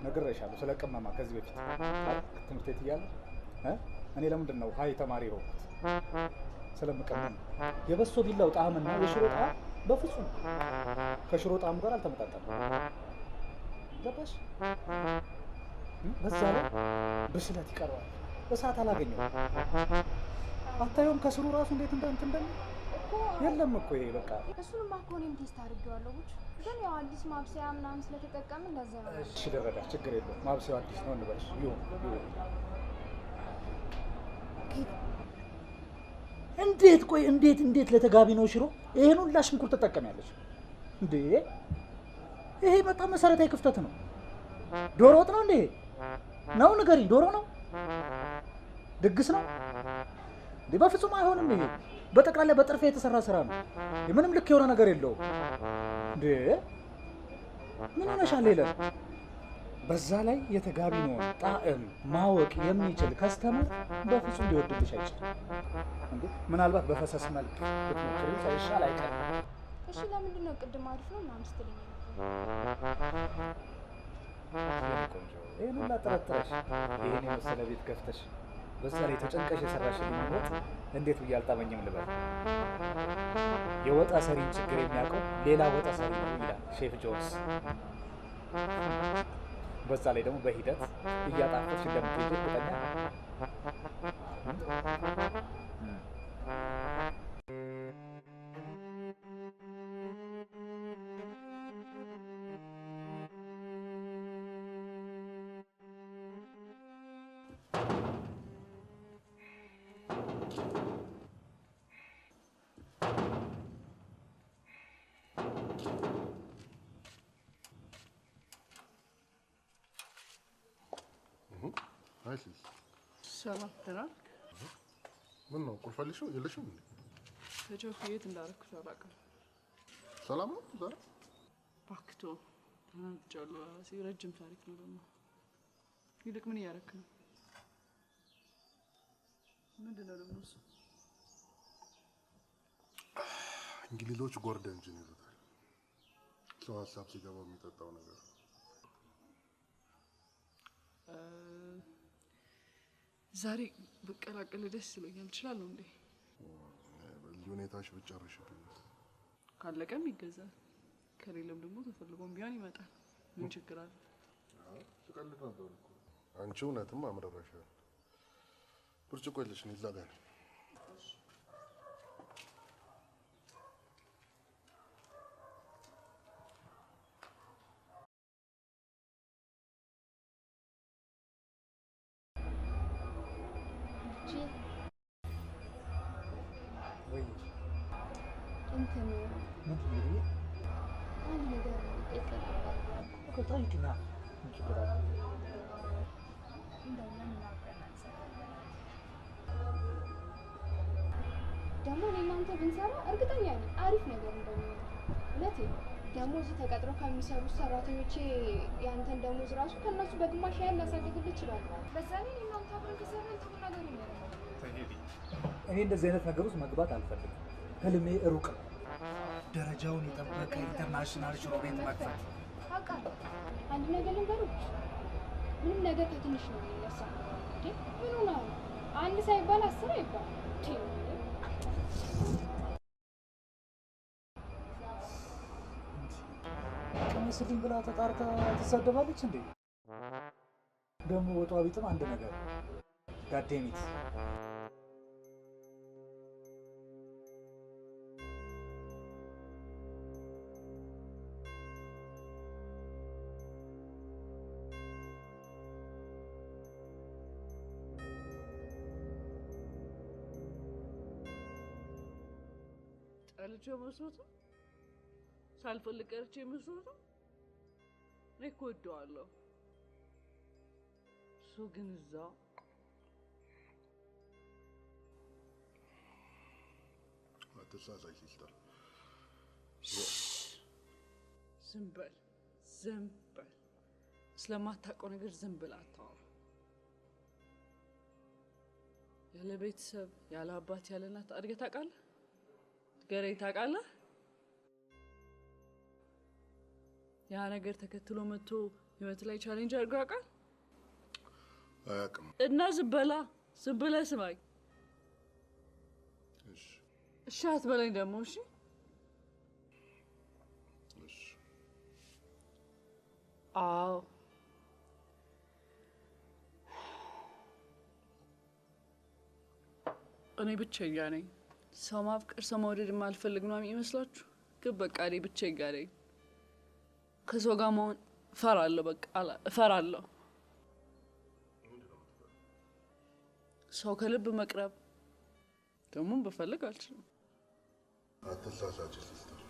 ነግሬሻለሁ። ስለ ቅመማ ከዚህ በፊት ትምህርት ቤት እያለሁ እኔ ለምንድን ነው ሀይ ተማሪ የሆንኩት? ስለምቀመም የበሶ ቢላው ጣዕምና የሽሮ ጣዕም በፍጹም ከሽሮ ጣዕም ጋር አልተመጣጠንም። ገባሽ? በዛ ላይ ብስለት ይቀረዋል። እሳት አላገኘው አታየውም? ከስሩ ራሱ እንዴት እንደሚል የለም እኮ ይሄ በቃ እሱንማ እኮ እኔም ቴስት አድርጌዋለሁ። ግን ያው አዲስ ማብሰያ ምናምን ስለተጠቀምን እንደዛ ነው። እሺ ልረዳ፣ ችግር የለውም። ማብሰያው አዲስ ነው እንበልሽ። ይሁን። እንዴት ቆይ እንዴት ለተጋቢ ነው ሽሮ ይሄን ሁላ ሽንኩርት ትጠቀሚያለሽ እንዴ? ይሄ በጣም መሰረታዊ ክፍተት ነው። ዶሮ ወጥ ነው እንዴ? ነው ንገሪኝ። ዶሮ ነው? ድግስ ነው እንዴ? በፍጹም አይሆንም። ይሄ በጠቅላላ በጥርፌ የተሰራ ስራ ነው። ምንም ልክ የሆነ ነገር የለውም እንዴ? ምን ሆነሻል ይላል። በዛ ላይ የተጋቢኖን ጣዕም ማወቅ የሚችል ከስተመር በፍጹም ሊወድልሽ አይችልም እንዴ? ምናልባት በፈሰስ መልክ ብትሞክሪው ሳይሻል አይቀርም። እሺ ለምንድን ነው ቅድም አሪፍ ነው ምናምን ስትለኝ ቆንጆ ይሄን ሁላ ጠረጥረሽ ይሄን የመሰለ ቤት ገፍተሽ በዛ ላይ ተጨንቀሽ የሰራሽልኝ ወጥ እንዴት ብዬ አልጣመኝም ልበል? የወጥ ሰሪን ችግር የሚያውቀው ሌላ ወጥ ሰሪ ነው ይላል ሼፍ ጆንስ። በዛ ላይ ደግሞ በሂደት እያጣፈጥሽ እንደምትሄጂ እርግጠኛ ነኝ። አይሲስ ሰላም ደህና ነህ? ምን ነው ቁልፍ አለሽው? የለሽም እንዴ? ተቸኩ የት እንዳደረኩት አላውቅም። ሰላም ነው ዛሬ? ባክቶ ተናግጫለሁ። ረጅም ታሪክ ነው ደግሞ። ይልቅ ምን እያደረክ ነው? ምንድን ነው ደግሞ እሱ? እንግሊዞች ጎርደን ጅን ይሉታል። ሰው ሀሳብ ሲገባው የሚጠጣው ነገር። ዛሬ በቀላቀል ደስ ይለኛል። እችላለሁ እንዴ? በዚህ ሁኔታሽ ብጨርሽብኝ። ካለቀም ይገዛል፣ ከሌለም ደግሞ ተፈልጎም ቢሆን ይመጣል። ምን ችግር አለ? ስቀልድ ነበር እኮ። አንቺ እውነትም አምረረሻል። ብርጭቆ የለሽ ነው? እዛ ጋር ነው። እንትን ምንድን ነው? አንድ ነገር ይቀጥላል። ከታይቂና ምን ችግር አለ? እንደው ለምን አብረን አንሰራም? ደግሞ እናንተ ብንሰራ እርግጠኛ ነኝ አሪፍ ነገር እንደሚሆን። እውነቴን ነው። ደግሞ እዚህ ተቀጥረው ከሚሰሩ ሰራተኞቼ ያንተን ደሞዝ ራሱ ከእነሱ በግማሽ ያህል ላሳድግልህ እችላለሁ። በዛ ላይ እናንተ አብረን ከሰራን ጥሩ ነገር ይኖራል። እኔ እንደዚህ አይነት ነገር ውስጥ መግባት አልፈልግም። ህልሜ ሩቅ ነው። ደረጃውን የጠበቀ ኢንተርናሽናል ሽሮ ቤት መክፈት። አውቃለሁ። አንድ ነገር ልንገርህ፣ ምንም ነገር ከትንሽ ነው የሚነሳው። ምን ሆነ? አንድ ሳይባል 10 አይባል። ቀመስልኝ ብላ ተጣርታ ትሰደባለች እንዴ? ደግሞ ወጧ ቢጥም አንድ ነገር ጋዴሚት ጠልቼው መስሎት ነው? ሳልፈልግ ቀርቼ መስሎት ነው? እኔ እኮ እወደዋለሁ። እሱ ግን እዛው አትሳሳይ ሲስተር። ዝም በል ዝም በል። ስለማታውቀው ነገር ዝም ብለህ አታወራ። ያለ ቤተሰብ ያለ አባት ያለ እናት አድገህ ታውቃለህ? ገሬ ታውቃለህ? ያ ነገር ተከትሎ መጥቶ ህይወት ላይ ቻሌንጅ አድርጎ ያውቃል? አያውቅም። እና ዝም ብለህ ስማኝ። እሺ አትበለኝ ደግሞ። እሺ አዎ እኔ ብቸኛ ነኝ። ሰው ማፍቀር ሰው መውደድ የማልፈልግ ነው የሚመስላችሁ? ግን በቃ እኔ ብቸኛ ነኝ። ከሰው ጋር መሆን እፈራለሁ። በቃ እፈራለሁ። ሰው ከልብ መቅረብ ደግሞ ብፈልግ አልችልም። አትሳሳች ሲስተር።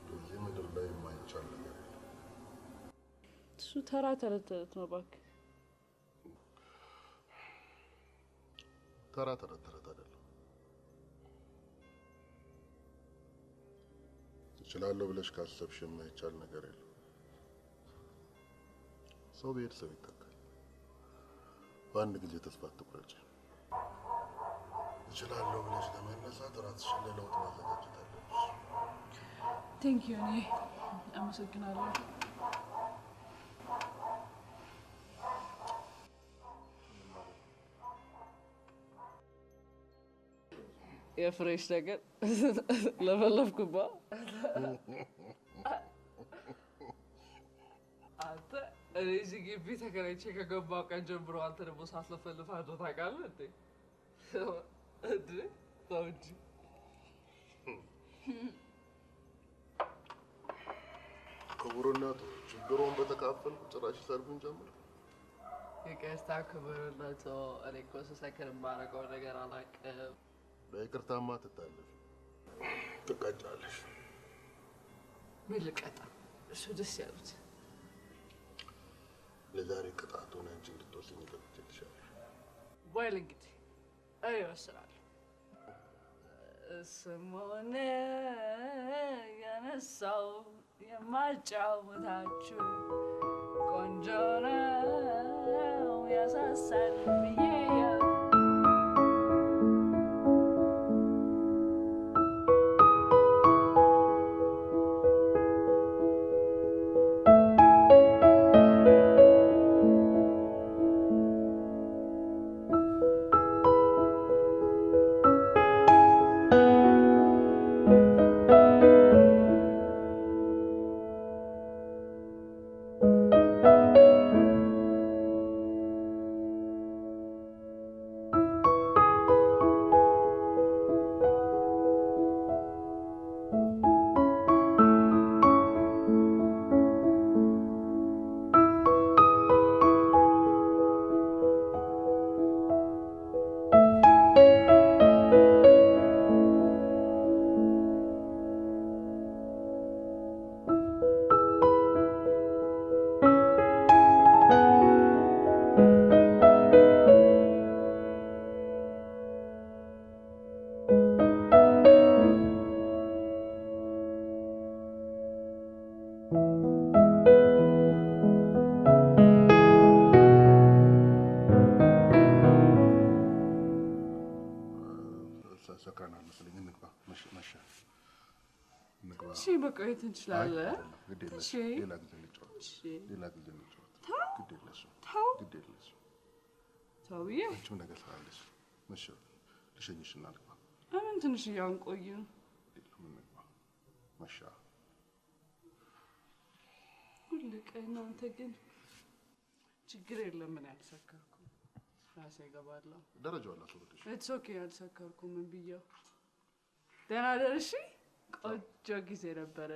በዚህ ምድር ላይ የማይቻል ነገር የለም። እሱ ተራ ተረት ነው እባክህ። ተራ ተረት አይደለም። እችላለሁ ብለሽ ካሰብሽ የማይቻል ነገር የለም። ሰው ብሄድ ሰው ይተካል። በአንድ ጊዜ ተስፋ አትቁረጪ። እችላለሁ ብለሽ ለመነሳት ራስሽን ለለውጥ ማዘጋጀት አለብሽ። ቴንክ ዩ። እኔ አመሰግናለሁ። የፍሬሽ ነገር ለፈለፍኩባ አንተ እኔ እዚህ ግቢ ተከራይቼ ከገባሁ ቀን ጀምሮ አንተ ደግሞ ሳትለፈልፍ አድሮ ታውቃለህ እንዴ? እንዴ ተው እንጂ። ክቡርነቱ ችግሩን በተካፈል ጭራሽ ሰርጉን ጀምር። ይቅርታ ክቡርነቱ፣ እኔ እኮ ስሰክር የማደርገው ነገር አላውቅም። በይቅርታማ ትታለሽ፣ ትቀጫለሽ። ምን ልቀጣ? እሱ ደስ ያሉት ለዛሬ ቅጣቱን አንቺ እንድትወስኝ ይፈቅድልሻል። በል እንግዲህ እኔ እወስናለሁ። ስሙን ያነሳው የማጫውታችሁ ቆንጆ ነው ያሳሳል ብዬ ይበቃናል መሰለኝ። እንግባ። መሸ። እንግባ። እሺ መቆየት እንችላለን። እሺ ሌላ ጊዜ እንጫወት። ሌላ ጊዜ እንጫወት። ግድ የለሽም። ግድ የለሽም። ተውዬ አንቺም ነገር ስላለሽ መሸ። ልሸኝሽና እንግባ። አሁን ትንሽ እያንቆዩ እንግባ። መሸ። ሁሉ ቀን እናንተ ግን ችግር የለም። ምን ያልሰከርኩ ራሴ እገባለሁ። ደረጃው አላስወርድሽ። ኢትስ ኦኬ። ያልሰከርኩ ምን ብዬው ደህና ደርሺ። ቆንጆ ጊዜ ነበረ።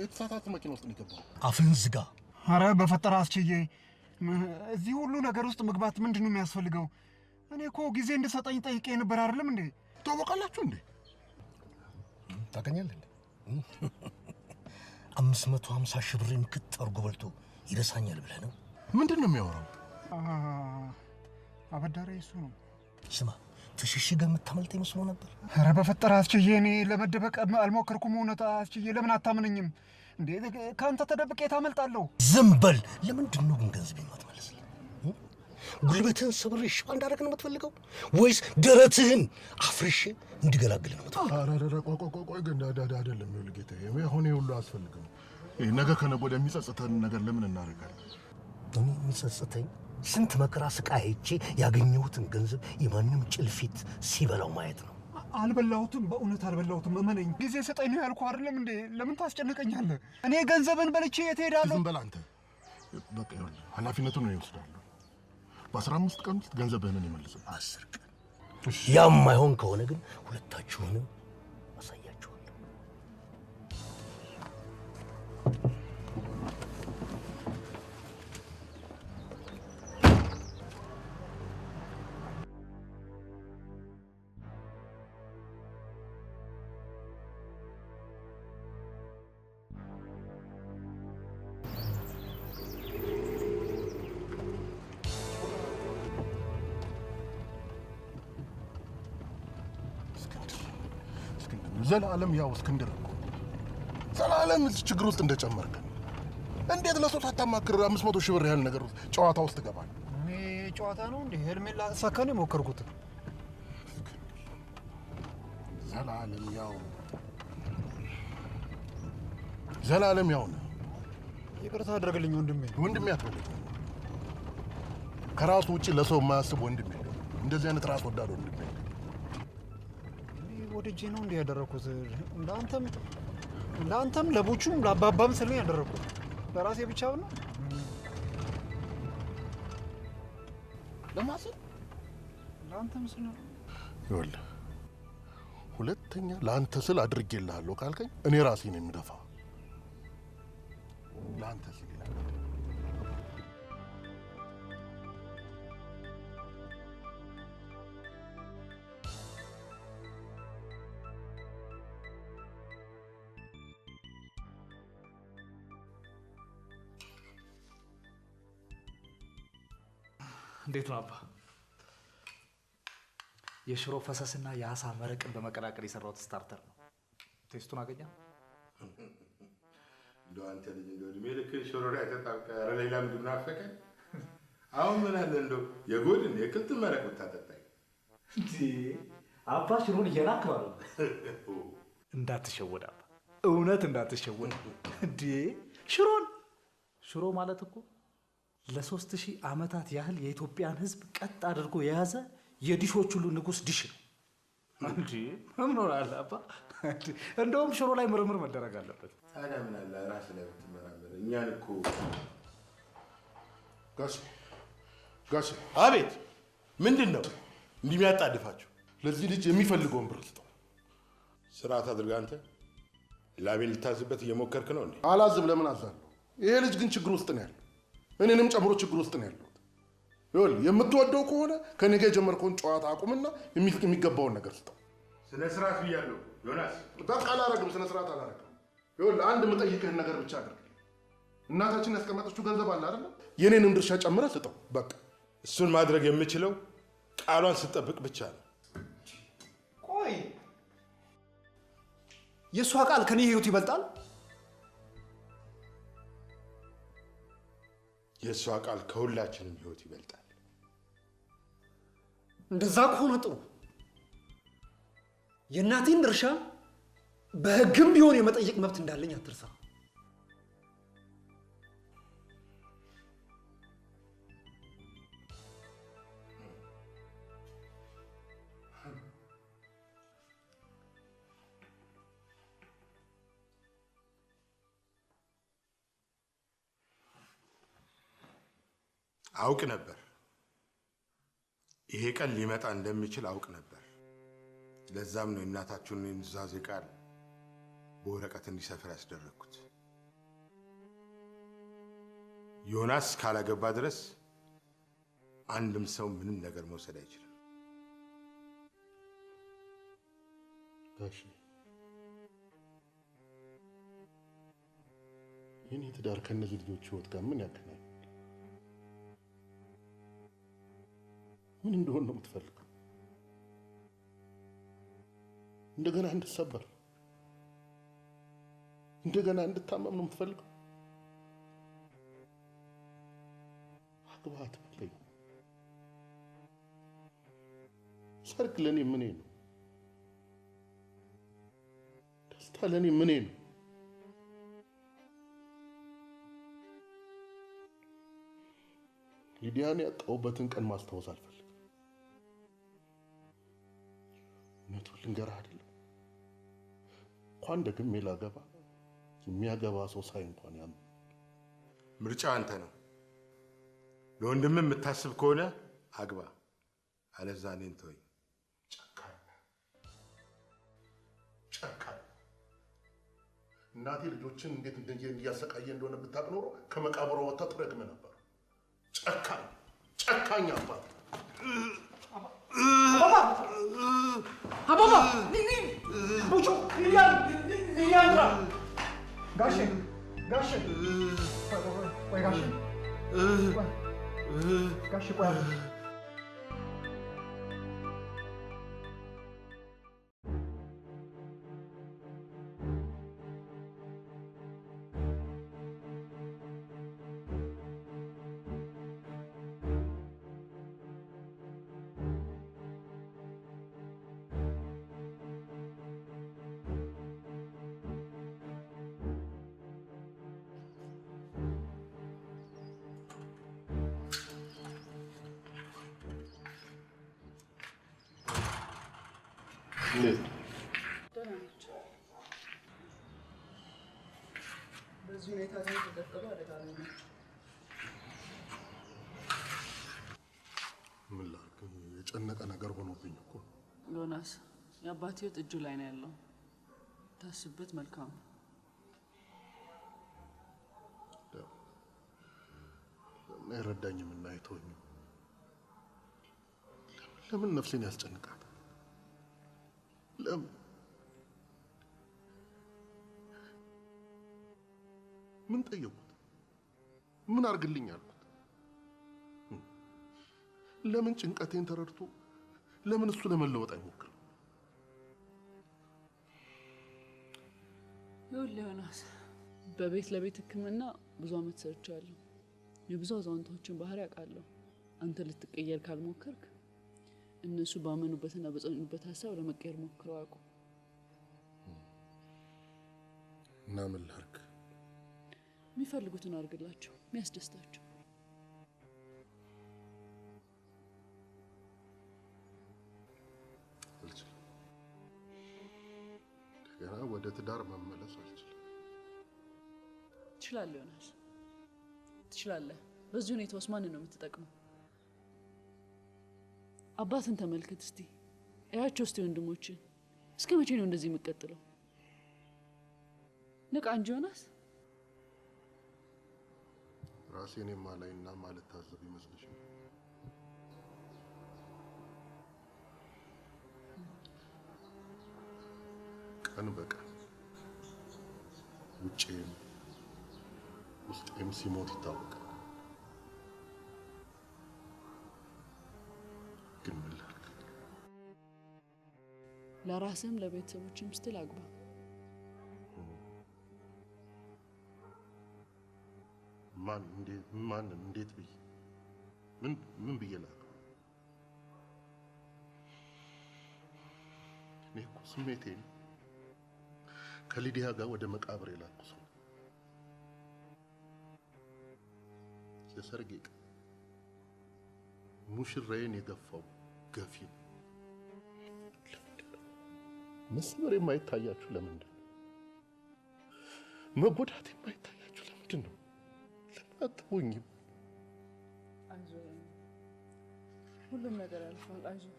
የተሳሳተ መኪና ውስጥ ነው የገባው። አፍህን ዝጋ። አረ በፈጠረ አስችዬ፣ እዚህ ሁሉ ነገር ውስጥ መግባት ምንድን ነው የሚያስፈልገው? እኔ እኮ ጊዜ እንድሰጠኝ ጠይቄ ነበር አይደለም እንዴ? ታወቃላችሁ እንዴ? ታገኛለህ እንዴ? 550 ሺህ ብርን ክት አድርጎ በልቶ ይረሳኛል ብለህ ነው? ምንድን ነው የሚያወራው? አበዳሪ እሱ ነው። ስማ፣ ተሸሽገህ የምታመልጥ ይመስሎ ነበር። አረ በፈጠረ አስችዬ፣ እኔ ለመደበቅ አልሞከርኩም። እውነት አስችዬ፣ ለምን አታምነኝም እንዴ? ከአንተ ተደብቄ ታመልጣለሁ? ዝም በል። ለምንድን ነው ግን ገንዘብ የማትመልስልኝ? ጉልበትህን ሰብሬ ሽባ እንዳደረግ ነው የምትፈልገው ወይስ ደረትህን አፍርሼ እንድገላግል ነው የምትፈልገው? ቆይ ግን አይደለም። ይኸውልህ ጌታዬ፣ አሁን ይሄ ሁሉ አያስፈልግም። ነገ ከነገ ወዲያ የሚጸጽተን ነገር ለምን እናደርጋለን? እኔ የሚጸጽተኝ ስንት መከራ ስቃይ አይቼ ያገኘሁትን ገንዘብ የማንም ጭልፊት ሲበላው ማየት ነው። አልበላሁትም፣ በእውነት አልበላሁትም። እመነኝ። ጊዜ ስጠኝ ነው ያልኩህ አይደለም እንዴ? ለምን ታስጨንቀኛለህ? እኔ ገንዘብን በልቼ የት እሄዳለሁ? ዝም በል አንተ። በቃ ይኸውልህ፣ ኃላፊነቱን ነው ይወስዳለሁ። በ15 ቀን ውስጥ ገንዘብህን ይመልሳል። 10 ቀን። ያም አይሆን ከሆነ ግን ሁለታችሁንም አሳያችኋለሁ። ዘላለም ያው እስክንድር እኮ ዘላለም እዚህ ችግር ውስጥ እንደጨመርከ እንዴት ለሰው ሳታማክር 500 ሺህ ብር ያህል ነገር ውስጥ ጨዋታ ውስጥ ገባል? እኔ ጨዋታ ነው እንዴ? ህልሜን ላሳካ ነው የሞከርኩት። ዘላለም ያው ነው። ይቅርታ አድርግልኝ ወንድሜ። ወንድሜ አትበለኝ። ከራሱ ውጪ ለሰው የማያስብ ወንድሜ። እንደዚህ አይነት ራስ ወዳድ ወንድሜ ወድጄ ነው እንዲህ ያደረኩት። ለአንተም ለቡቹም ለአባባም ስል ነው ያደረኩት። ለራሴ ብቻ ነው ለማሰብ ለአንተም ስል ነው። ይኸውልህ ሁለተኛ ለአንተ ስል አድርጌልሃለሁ ካልከኝ እኔ ራሴ ነው የምደፋ። ለአንተ ስል ይላል። እንዴት ነው አባ? የሽሮ ፈሰስና የአሳ መረቅን በመቀላቀል የሰራሁት ስታርተር ነው። ቴስቱን አገኘ? እንደው አንተ ልጅ እንደው እድሜ ልክ ሽሮ ላይ ተጣብቀህ ኧረ ሌላ ምንድን ነው አፈቀኝ? አሁን ምን አለ እንደው የጎድን የክልት መረቅ ብታጠጣኝ። አባ ሽሮን እየላክ ባለው እንዳትሸወድ አባ፣ እውነት እንዳትሸወድ። እንዴ ሽሮ ማለት እኮ ለ3000 ዓመታት ያህል የኢትዮጵያን ሕዝብ ቀጥ አድርጎ የያዘ የዲሾች ሁሉ ንጉስ ዲሽ ነው። እንዴ ምን ሆናል አባ? እንደውም ሽሮ ላይ ምርምር መደረግ አለበት። ታዲያ ምን አለ ራስህ ላይ ብትመራመር። እኛን እኮ ጋሼ። አቤት። ምንድን ነው እንዲህ የሚያጣድፋችሁ? ለዚህ ልጅ የሚፈልገውን ብር ስጠው። ስርዓት አድርገህ አንተ ላቤን ልታዝበት እየሞከርክ ነው እንዴ? አላዝብ። ለምን አዛለሁ? ይሄ ልጅ ግን ችግር ውስጥ ነው ያለው። እኔንም ጨምሮ ችግር ውስጥ ነው ያለው። ይኸውልህ የምትወደው ከሆነ ከኔ ጋር የጀመርከውን ጨዋታ አቁምና የሚገባውን ነገር ስጠው። ስነ ስርዓት ብያለሁ ዮናስ። በቃ አላረግም፣ ስነ ስርዓት አላረግም። ይኸውልህ አንድ የምጠይቅህን ነገር ብቻ አድርግ። እናታችን ያስቀመጠችው ገንዘብ አለ አይደለ? የኔንም ድርሻ ጨምረህ ስጠው። በቃ እሱን ማድረግ የምችለው ቃሏን ስጠብቅ ብቻ ነው። ቆይ የእሷ ቃል ከኔ ህይወት ይበልጣል? የእሷ ቃል ከሁላችንም ህይወት ይበልጣል። እንደዛ ከሆነ ጥሩ። የእናቴን ድርሻ በህግም ቢሆን የመጠየቅ መብት እንዳለኝ አትርሳ። አውቅ ነበር። ይሄ ቀን ሊመጣ እንደሚችል አውቅ ነበር። ለዛም ነው እናታችሁን የኑዛዜ ቃል በወረቀት እንዲሰፍር ያስደረግኩት። ዮናስ ካላገባ ድረስ አንድም ሰው ምንም ነገር መውሰድ አይችልም። ጋሼ የኔ ትዳር ከነዚህ ልጆች ህይወት ጋር ምን ያገናኛል? ምን እንደሆነ ነው የምትፈልገው? እንደገና እንድሰበር እንደገና እንድታመም ነው የምትፈልገው? አግባት በለኝ። ሰርግ ለኔ ምኔ ነው? ደስታ ለኔ ምኔ ነው? ሊዲያን ያጣሁበትን ቀን ማስታወስ አልፈልግም። እውነቱን ልንገርህ አይደለም እንኳን ደግሜ ላገባ የሚያገባ ሰው ሳይ እንኳን ያም ምርጫ አንተ ነው። ለወንድም የምታስብ ከሆነ አግባ፣ አለዛ እኔን ተወኝ። ጨካኝ እናቴ ልጆችን እንዴት እያሰቃየ እንደሆነ ብታውቅ ኖሮ ከመቃብሯ ወጥታ ትረግም ነበር። ጨካኝ አባት። አባባ ቡቹ እያንራ ጋሼ ቆይ ጋሼ ቆይ በዚህ ሁኔታ ተደቀሉ አደጋ ነው። ምን ላድርግ? የጨነቀ ነገር ሆኖብኝ እኮ ዮናስ፣ የአባቴ ሕይወት እጁ ላይ ነው ያለው። ታስብበት መልካም ነው። ለምን አይረዳኝም እና አይተወኝም? ለምን ነፍሴን ያስጨንቃታል? ለምን ምን ጠየቁት? ምን አርግልኝ አልኩት? ለምን ጭንቀቴን ተረድቶ ለምን እሱ ለመለወጥ አይሞክርም? ይኸውልህ ዮናስ፣ በቤት ለቤት ሕክምና ብዙ አመት ሰርቻለሁ። የብዙ አዛውንቶችን ባህሪ አውቃለሁ። አንተ ልትቀየር ካልሞከርክ እነሱ ባመኑበትና በጸኑበት ሀሳብ ለመቀየር ሞክረው አቁ እና ምን ላድርግ? የሚፈልጉትን አድርግላቸው፣ የሚያስደስታቸው። አልችልም። እንደገና ወደ ትዳር መመለስ አልችልም። ትችላለህ ዮናስ፣ ትችላለህ። በዚህ ሁኔታ ውስጥ ማንን ነው የምትጠቅመው? አባትን ተመልከት እስቲ፣ እያቸው እስቲ ወንድሞችን። እስከ መቼ ነው እንደዚህ የምትቀጥለው? ንቃ እንጂ ዮናስ። ራሴን የማላይና ማልታዘብ ይመስልሻል? ቀን በቀን ውጭም ውስጤም ሲሞት ይታወቃል። ግን ምን ላድርግ? ለራስህም ለቤተሰቦችም ስትል አግባ። ማን እንዴት ብዬ ምን ብዬ ላድርግ? እኔ እኮ ስሜቴን ከሊዲያ ጋር ወደ መቃብር የላኩ ሰው የሰርጌ ቀን ሙሽራዬን የገፋው ገፊ ነው። መስመር የማይታያችሁ ለምንድን ነው? መጎዳት የማይታያችሁ ለምንድን ነው? ለምን አትሆኝም? አይዞህ፣ ሁሉም ነገር ያልፋል። አይዞህ።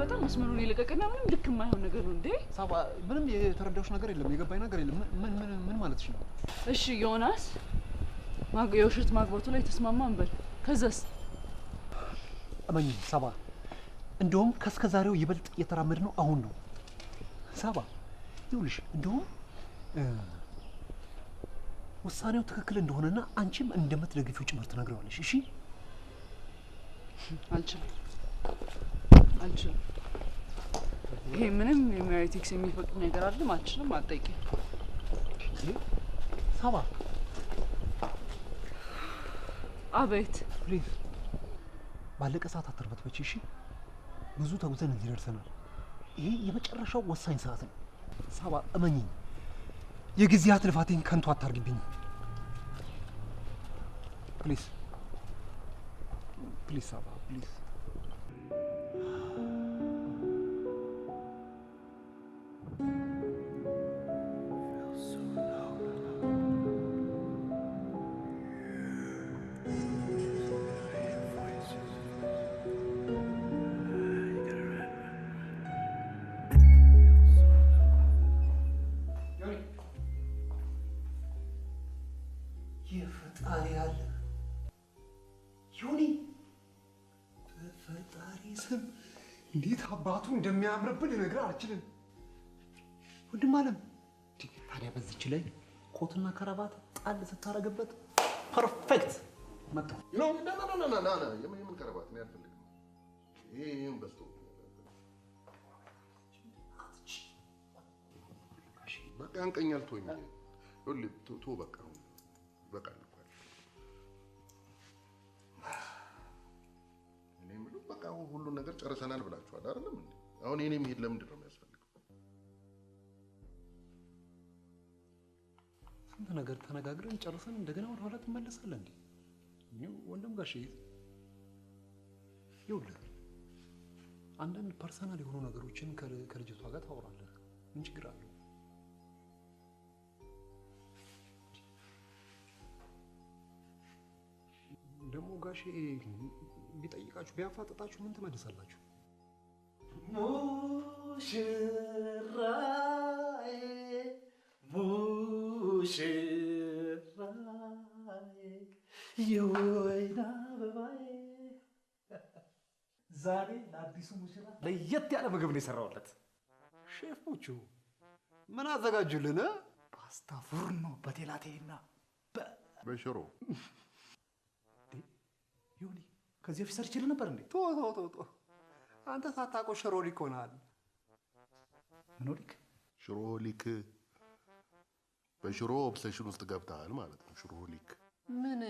በጣም መስመሩን የለቀቀና ምንም ልክ የማይሆን ነገር ነው እንዴ? ሳባ ምንም የተረዳሁሽ ነገር የለም፣ የገባኝ ነገር የለም። ምን ማለትሽ ነው? እሺ ዮናስ የውሸት ማግባቱ ላይ ተስማማን በል። ከዛስ? እመኝ ሳባ፣ እንደውም ከእስከ ዛሬው ይበልጥ እየተራመድ ነው አሁን ነው። ሳባ ይኸውልሽ፣ እንደውም ውሳኔው ትክክል እንደሆነና አንቺም እንደምትደግፊው ጭምር ትነግረዋለሽ። እሺ? አልችልም። ይሄ ምንም የሜሪቲክስ የሚፈቅድ ነገር አይደለም። አልችልም። አትጠይቂ ሳባ። አቤት። ፕሊዝ ባለቀ ሰዓት አትርበትበች። እሺ? ብዙ ተጉዘን እዚህ ደርሰናል። ይሄ የመጨረሻው ወሳኝ ሰዓት ነው። ሳባ እመኚኝ፣ የጊዜያት ልፋቴን ከንቱ አታርግብኝ። ፕሊዝ ፕሊዝ ሳባ ፕሊዝ። የፈጣሪ ያለ ዮኒ፣ በፈጣሪ ስም እንዴት አባቱ እንደሚያምርብን ልነግርህ አልችልም። ወንድም አለም፣ ታዲያ በዚች ላይ ኮትና ከረባት ጣል ስታረግበት ፐርፌክት መጣሁ። የምን ከረባት ነው? ያልፈልግም። ይሄን በስቶ በቃ ያንቀኛል። ቶኝ ቶ በቃ በቃል እኮ እኔ የምለው በቃ ሁሉን ነገር ጨርሰናል ብላችኋል አይደለም እንዴ? አሁን የኔ መሄድ ለምንድን ነው የሚያስፈልገው? ስንት ነገር ተነጋግረን ጨርሰን እንደገና ወደ ኋላ ትመለሳለህ እንዴ? ወንድም ጋሼ ይኸውልህ፣ አንዳንድ ፐርሰናል የሆኑ ነገሮችን ከልጅቷ ጋር ታወራለህ። ምን ችግር አለው? ጋሼ ቢጠይቃችሁ ቢያፋጥጣችሁ ምን ትመልሳላችሁ? ሙሽራዬ ሙሽራዬ የወይን አበባዬ ዛሬ ለአዲሱ ሙሽራ ለየት ያለ ምግብ ነው የሰራሁለት። ሼፎቹ ምን አዘጋጁልን? ፓስታ ፉርኖ በቴላቴና በሽሮ ዮኒ ከዚህ በፊት ሰርችልህ ነበር እንዴ? ቶ አንተ ሳታውቀው ሽሮ ሊክ ሆነሃል። ምን ሆሊክ? ሽሮ ሊክ በሽሮ ኦብሴሽን ውስጥ ገብተሃል ማለት ነው። ሽሮ ሊክ ምን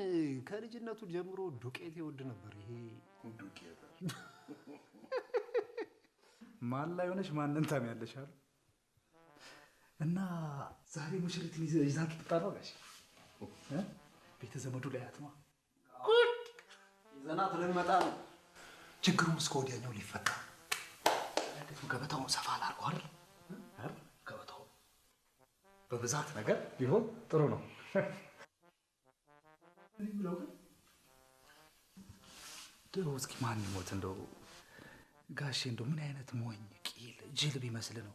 ከልጅነቱ ጀምሮ ዱቄት ይወድ ነበር። ይሄ ዱቄት ማን ላይ ሆነሽ ማንን ታሚያለሽ አሉ እና ዛሬ ሙሽሪትን ይዛችሁ ትጣራ ጋሽ ቤተ ዘመዱ ላይ አትማ ይዘናት ልንመጣ ነው። ችግሩም እስከ ወዲያኛው ሊፈታ ገበታውን ሰፋ ላድርገው አይደል? ገበታው በብዛት ነገር ቢሆን ጥሩ ነው። ድሮ እስኪ ማን ይሞት እንደው ጋሼ እንደው ምን አይነት ሞኝ ቂል ጅል ቢመስል ነው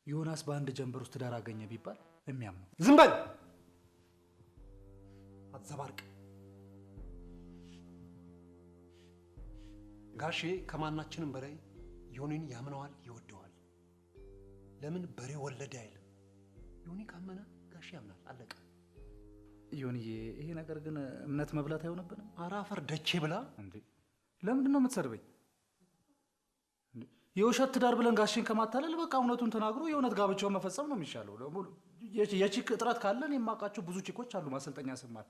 ዮናስ በአንድ ጀንበር ውስጥ ትዳር አገኘ ቢባል የሚያምነው? ዝም በል አትዘባርቅ። ጋሼ ከማናችንም በላይ ዮኒን ያምነዋል፣ ይወደዋል። ለምን በሬ ወለደ አይልም። ዮኒ ካመነ ጋሼ ያምናል። አለቀ። ዮኒዬ ይሄ ነገር ግን እምነት መብላት አይሆንብንም? ኧረ አፈር ደቼ ብላ እንዴ! ለምንድን ነው የምትሰድበኝ? የውሸት ትዳር ብለን ጋሼን ከማታለል በቃ እውነቱን ተናግሮ የእውነት ጋብቻውን መፈጸም ነው የሚሻለው። የቺክ እጥረት ካለን የማውቃቸው ብዙ ቺኮች አሉ ማሰልጠኛ ስማር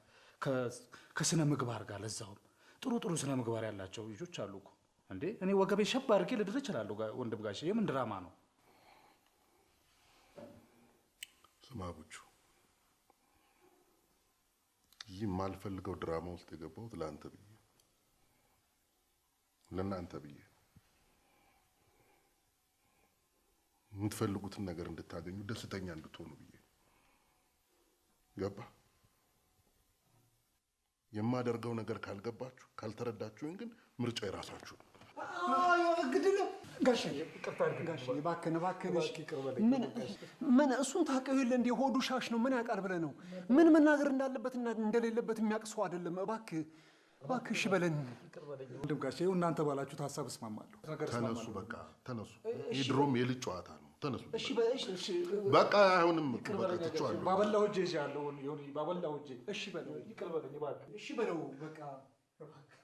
ከስነ ምግባር ጋር ለዛውም ጥሩ ስነ ምግባር ያላቸው ልጆች አሉ እኮ። እንዴ እኔ ወገቤ ሸብ አድርጌ ልድር እችላለሁ ወንድም ጋሼ። የምን ድራማ ነው? ስማ ቡቹ፣ ይህ የማልፈልገው ድራማ ውስጥ የገባሁት ለአንተ ብዬ ለእናንተ ብዬ የምትፈልጉትን ነገር እንድታገኙ ደስተኛ እንድትሆኑ ብዬ ገባ። የማደርገው ነገር ካልገባችሁ ካልተረዳችሁኝ ግን ምርጫ የራሳችሁ ነው። ግድለ ጋሼ ጋሼ እባክህን እሺ ምን እሱን ታውቀው የለ እንደ ሆዱ ሻሽ ነው። ምን ያውቃል ብለህ ነው? ምን መናገር እንዳለበትና እንደሌለበት የሚያውቅ ሰው አይደለም። እባክህ እሺ በለን። ወንድም ጋሼ እናንተ ባላችሁት ሀሳብ እስማማለሁ። ተነሱ፣ በቃ ተነሱ። ይህ ድሮም የልጅ ጨዋታ ነው። ተነሱ። እሺ በቃ አይሆንም። በቃ ትችዋለሁ። ባበላው እጄ ያለው ዮኒ ባበላው እጄ። እሺ በለው፣ ይቅር በለኝ እባክህ። እሺ በለው፣ በቃ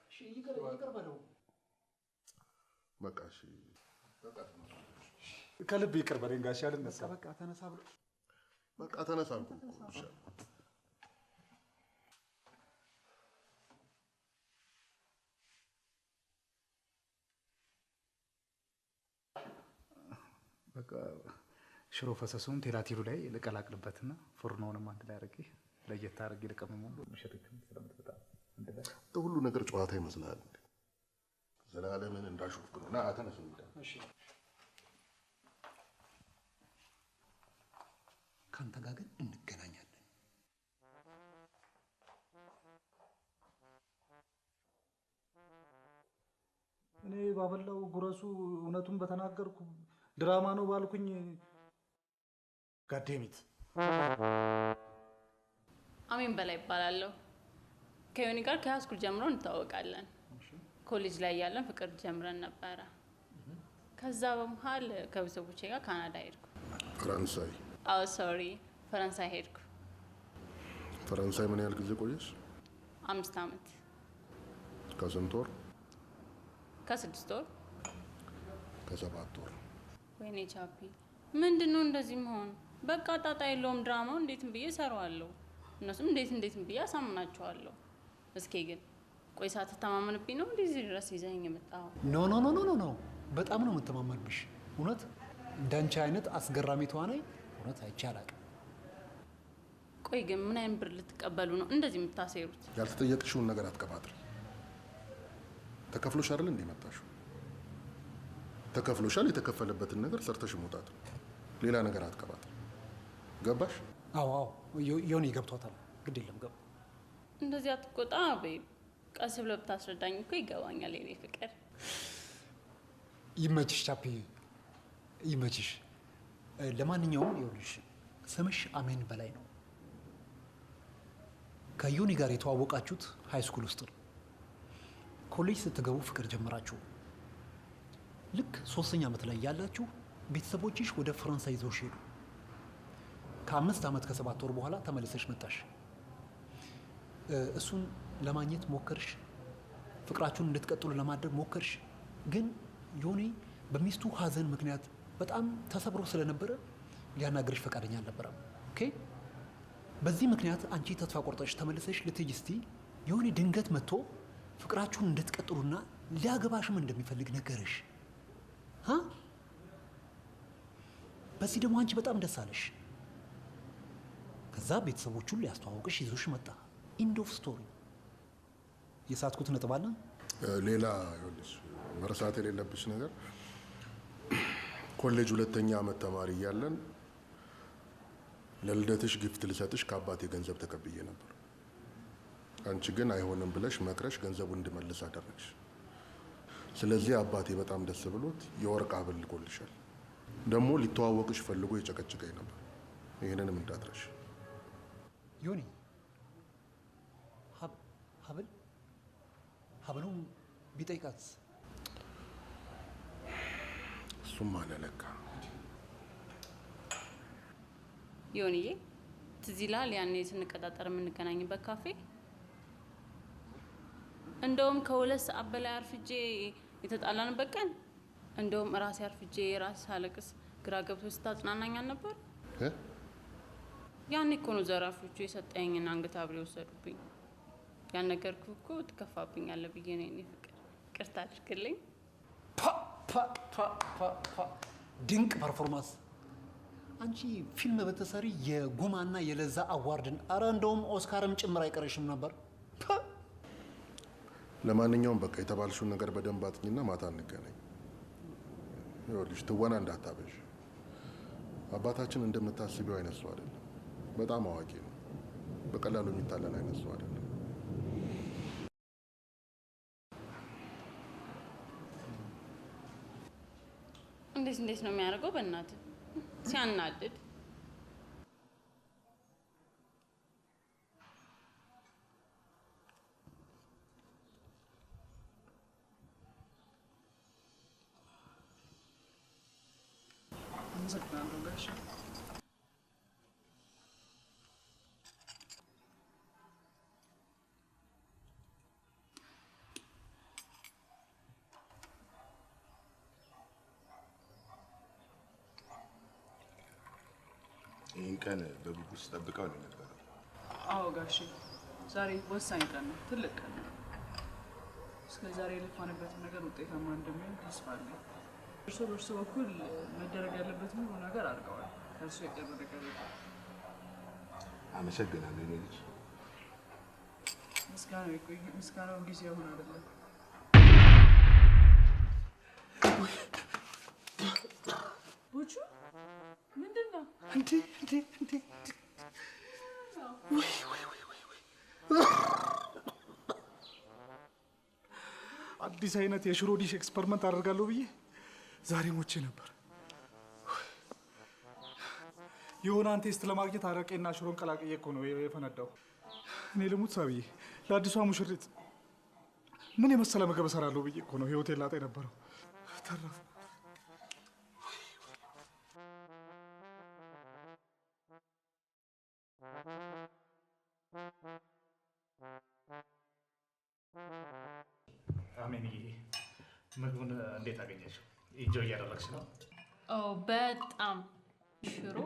እሺ ይቅር በለው። በቃ እሺ፣ ከልብ ይቅር በለኝ ጋሼ። አልነሳም። በቃ ተነሳ ብለው፣ በቃ ተነሳ አልኩህ እኮ። እሺ በቃ ሽሮ ፈሰሱን ቴላቲሉ ላይ ልቀላቅልበትና ፉርኖውንም አንድ ላይ አድርጌ ለየት አድርጌ ልቀመመው ሙሽሪትን ስለምትመጣ አንድ ላይ ሁሉ ነገር ጨዋታ ይመስላል። ዘላለምን እንዳሾፍክ ነው። ና ተነሱ። እሺ ካንተ ጋር ግን እንገናኛለን። እኔ ባበላው ጉረሱ እውነቱን በተናገርኩ ድራማ ነው ባልኩኝ ጋዴሚት። አሜን በላይ ይባላለሁ። ከዮኒ ጋር ከሃይስኩል ጀምሮ እንታወቃለን። ኮሌጅ ላይ ያለን ፍቅር ጀምረን ነበረ። ከዛ በመሃል ከቤተሰቦቼ ጋር ካናዳ ሄድኩ። ፈረንሳይ? አዎ ሶሪ፣ ፈረንሳይ ሄድኩ። ፈረንሳይ ምን ያህል ጊዜ ቆየሽ? 5 ዓመት። ከስንት ወር? ከ6 ወር። ከ7 ወር። ወይኔ ቻፒ፣ ምንድነው እንደዚህ መሆን? በቃ ጣጣ የለውም። ድራማው እንዴትም ብዬ እሰራዋለሁ፣ እነሱም እንዴትም ብዬ አሳምናቸዋለሁ። እስኪ ግን ቆይ ሳትተማመንብኝ ነው እንደዚህ ድረስ ይዘኝ የመጣው? ኖ በጣም ነው የምተማመንብሽ። እውነት እንዳንቺ አይነት አስገራሚ ተዋናይ እውነት አይቼ አላውቅም። ቆይ ግን ምን አይነት ብር ልትቀበሉ ነው እንደዚህ የምታሴሩት? ያልተጠየቅሽውን ነገር አትቀባጥሪ። ተከፍሎሽ አይደል እንዴ መጣሽው? ተከፍሎሻል። የተከፈለበትን ነገር ሰርተሽ መውጣት ነው። ሌላ ነገር አትቀባጥሪ። ገባሽ? አዎ ዮኒ ገብቷታል። ግድ የለም ገባ። እንደዚህ አትቆጣ ቤብ። ቀስ ብለህ ብታስረዳኝ እኮ ይገባኛል የኔ ፍቅር። ይመችሽ ቻፒ ይመችሽ። ለማንኛውም ይኸውልሽ ስምሽ አሜን በላይ ነው። ከዮኒ ጋር የተዋወቃችሁት ሃይ ስኩል ውስጥ ነው። ኮሌጅ ስትገቡ ፍቅር ጀመራችሁ። ልክ 3ኛ ዓመት ላይ ያላችሁ ቤተሰቦችሽ ወደ ፈረንሳይ ይዘውሽ ሄዱ። ከ5 ዓመት ከ7 ወር በኋላ ተመልሰሽ መጣሽ። እሱን ለማግኘት ሞከርሽ፣ ፍቅራችሁን እንድትቀጥሉ ለማድረግ ሞከርሽ። ግን ዮኒ በሚስቱ ሀዘን ምክንያት በጣም ተሰብሮ ስለነበረ ሊያናግርሽ ፈቃደኛ አልነበረም። ኦኬ። በዚህ ምክንያት አንቺ ተስፋ ቆርጠሽ ተመልሰሽ ልትሄጂ ስትይ ዮኒ ድንገት መጥቶ ፍቅራችሁን እንድትቀጥሉና ሊያገባሽም እንደሚፈልግ ነገረሽ። በዚህ ደግሞ አንቺ በጣም ደስ አለሽ። ከዛ ቤተሰቦቹን ሊያስተዋውቅሽ ይዞሽ መጣ። ኢንድ ኦፍ ስቶሪ። የሳትኩት ነጥብ አለ። ሌላ ይኸውልሽ መርሳት የሌለብሽ ነገር ኮሌጅ 2ኛ ዓመት ተማሪ እያለን ለልደትሽ ጊፍት ልሰጥሽ ከአባቴ ገንዘብ ተቀብዬ ነበር። አንቺ ግን አይሆንም ብለሽ መክረሽ ገንዘቡን እንድመልስ አደረግሽ። ስለዚህ አባቴ በጣም ደስ ብሎት የወርቅ ሀብል ልኮልሻል። ደግሞ ሊተዋወቅሽ ፈልጎ የጨቀጨቀኝ ነበር። ይህንንም እንዳትረሽ። ዮኒ ሀብሉ ቢጠይቃት እሱም አለ ለካ። ዮኒዬ ትዝ ይልሃል ያኔ ስንቀጣጠር የምንገናኝበት ካፌ? እንደውም ከ2 ሰዓት በላይ አርፍጄ የተጣላንበት ቀን። እንደውም ራሴ አርፍጄ ራሴ ሳለቅስ ግራ ገብቶ ስታጽናናኝ አልነበር? ያኔ እኮ ነው ዘራፊዎቹ የሰጠኝን አንገት ሐብል የወሰዱብኝ። ያን ነገርኩህ እኮ ትከፋብኛለህ ብዬ ነው የኔ ፍቅር። ይቅርታ አድርግልኝ። ድንቅ ፐርፎርማንስ። አንቺ ፊልም በተሰሪ የጉማና የለዛ አዋርድን፣ አረ እንደውም ኦስካርም ጭምር አይቀርሽም ነበር። ለማንኛውም በቃ የተባልሽውን ነገር በደንብ አጥኚና ማታ እንገናኝ። ይኸውልሽ ትወና እንዳታበሽ። አባታችን እንደምታስቢው አይነት ሰው አይደለም። በጣም አዋቂ ነው። በቀላሉ የሚታለን አይነት ሰው አይደለም። እንዴት ነው የሚያደርገው? በእናትህ ሲያናድድ። አመሰግናለሁ ጋሽ። ይህን ቀን በጉጉት ስጠብቀው ነው የነበረው። አዎ ጋሼ፣ ዛሬ ወሳኝ ቀን ነው፣ ትልቅ ቀን ነው። እስከ ዛሬ የለፋንበትን ነገር ውጤታማ እንደሚሆን ተስፋ አለኝ። በእርሶ በኩል መደረግ ያለበትን ሁሉ ነገር አድርገዋል። ከእርሶ የቀረ ነገር የለም። አመሰግናለሁ የኔ ልጅ። ምስጋናው ይቆይ። ምስጋናው ጊዜ አሁን አይደለም። ቡቹ ምንድን ነው? እንዴ አዲስ አይነት የሽሮ ዲሽ ኤክስፐሪመንት አደርጋለሁ ብዬ ዛሬ ሞቼ ነበር። የሆነ ቴስት ለማግኘት አረቄና ሽሮን ቀላቅዬ እኮ ነው የፈነዳው። እኔ ልሙት ሳብዬ ለአዲሷ ሙሽሪት ምን የመሰለ ምግብ እሰራለሁ ብዬ እኮ ነው ህይወቴን ላጣ የነበረው። ተረፍኩ። አሜንዬ፣ ምግቡን እንዴት አገኘሽው? ኢንጆይ እያደረግሽ ነው? በጣም ሽሮ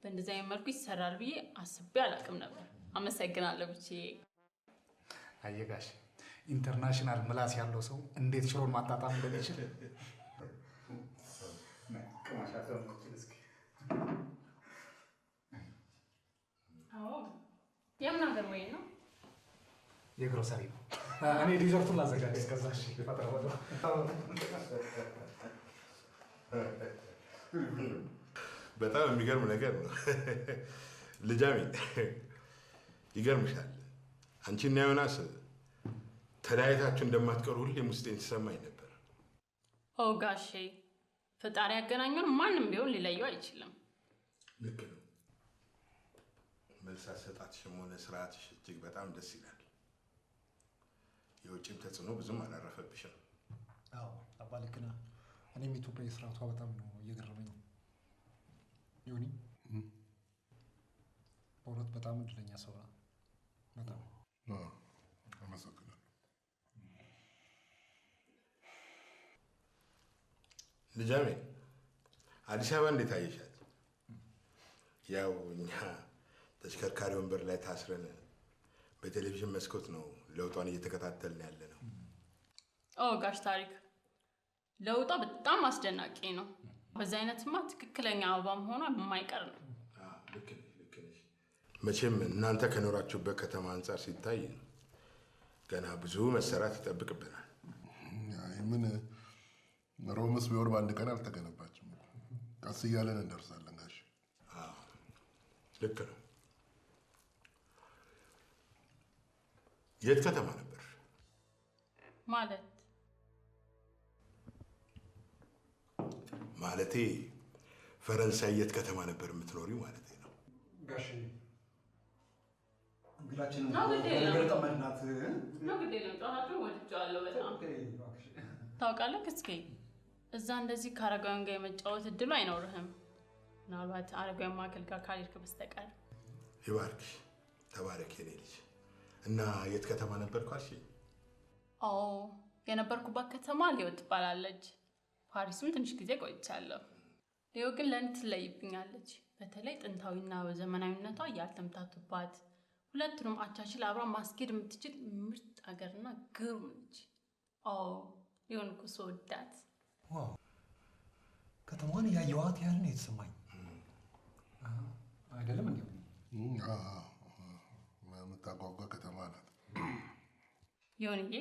በእንደዚህ አይነት መልኩ ይሰራል ብዬ አስቤ አላውቅም ነበር። አመሰግናለሁ ብቻዬ። አየጋሽ ኢንተርናሽናል ምላስ ያለው ሰው እንዴት ሽሮን ማጣጣም እንደሚችል የምን ሀገር ወይ ነው? የግሮሰሪ ነው። እኔ ዲዘርቱን ላዘጋጅ። እስከዛሽ ፈጥረው በጣም የሚገርም ነገር ነው። ልጃሜ ይገርምሻል። አንቺና ዮናስ ተለያይታችሁ እንደማትቀሩ ሁሌም ውስጤን ሲሰማኝ ነበር። ኦ ጋሼ፣ ፈጣሪ ያገናኙን ማንም ቢሆን ሊለየው አይችልም። ልክ ነው። መልስ አሰጣጥሽም ሆነ ስርዓትሽ እጅግ በጣም ደስ ይላል። የውጭም ተጽዕኖ ብዙም አላረፈብሽም። አዎ አባ ልክ ነህ። እኔም ኢትዮጵያ የስርዓቷ በጣም ነው እየገረመኝ። ዮኒ በእውነት በጣም እድለኛ ሰው ነው። በጣም አመሰግናለሁ። ልጃሜ አዲስ አበባ እንዴት አየሻት? ያው እኛ ተሽከርካሪ ወንበር ላይ ታስረን በቴሌቪዥን መስኮት ነው ለውጧን እየተከታተልን ያለ ነው። ኦ ጋሽ ታሪክ፣ ለውጧ በጣም አስደናቂ ነው። በዚህ አይነትማ ትክክለኛ አበባ መሆኗ የማይቀር ነው። ልክ ነሽ። መቼም እናንተ ከኖራችሁበት ከተማ አንጻር ሲታይ ገና ብዙ መሰራት ይጠብቅብናል። ምን ሮምስ ቢሆን በአንድ ቀን አልተገነባችም። ቀስ እያለን እንደርሳለን ጋሽ። ልክ ነው። የት ከተማ ነበር? ማለቴ ፈረንሳይ የት ከተማ ነበር የምትኖሪው ማለቴ ነው። ጋሽ እንግዳችን ነው ነገር ጠመድናት ነው ግዴ ነው። ጨዋታችሁ ወድጄዋለሁ በጣም። ታውቃለህ እስኪ እዛ እንደዚህ ከአረጋውያን ጋር የመጫወት እድሉ አይኖርህም፣ ምናልባት አረጋውያን ማዕከል ጋር ካልሄድክ በስተቀር። ይባርክሽ፣ ተባረክ የኔ ልጅ። እና የት ከተማ ነበር ካልሽኝ? የነበርኩባት ከተማ ሊዮ ትባላለች። ፓሪስም ትንሽ ጊዜ ቆይቻለሁ። ሊዮ ግን ለእኔ ትለይብኛለች። በተለይ ጥንታዊና ዘመናዊነቷ ያልተምታቱባት፣ ሁለቱንም አቻችል አብራ ማስኬድ የምትችል ምርጥ ሀገርና ግሩም ነች። ሊዮን እኮ ስወዳት ዋው! ከተማዋን ያየኋት ያህል ነው የተሰማኝ። አይደለም እንዴ? የምታጓጓ ከተማ ናት። ዮኒዬ፣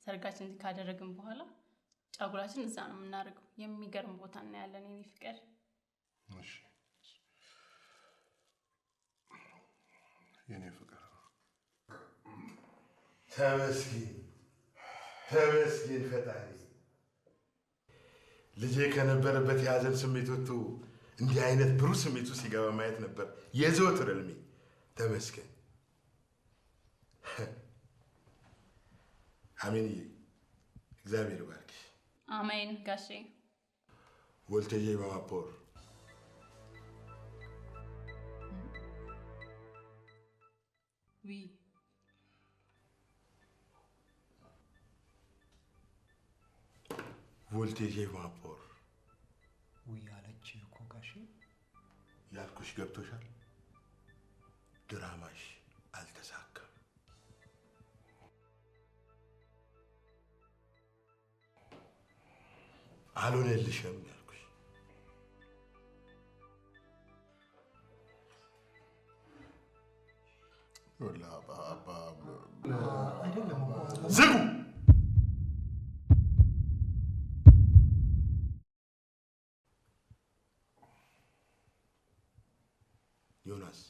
ሰርጋችን እዚህ ካደረግን በኋላ ጫጉላችን እዛ ነው የምናደርገው። የሚገርም ቦታ እናያለን የኔ ፍቅር። እሺ የኔ ፍቅር። ተመስገን ፈጣሪ። ልጄ ከነበረበት የሀዘን ስሜት ወጥቶ እንዲህ አይነት ብሩህ ስሜቱ ሲገባ ማየት ነበር የዘወትር ህልሜ። ተመስገን። አሜንዬ፣ እግዚአብሔር ይባርክሽ። አሜን ጋሼ። ወልቴጄ በማፖር ዊ ቮልቴጄ ማፖር ውይ አለች እኮ ጋሼ። ያልኩሽ ገብቶሻል? ድራማሽ አልተሳካም። አልሆነልሽም ያልኩሽ። ዝጉ! ዮናስ፣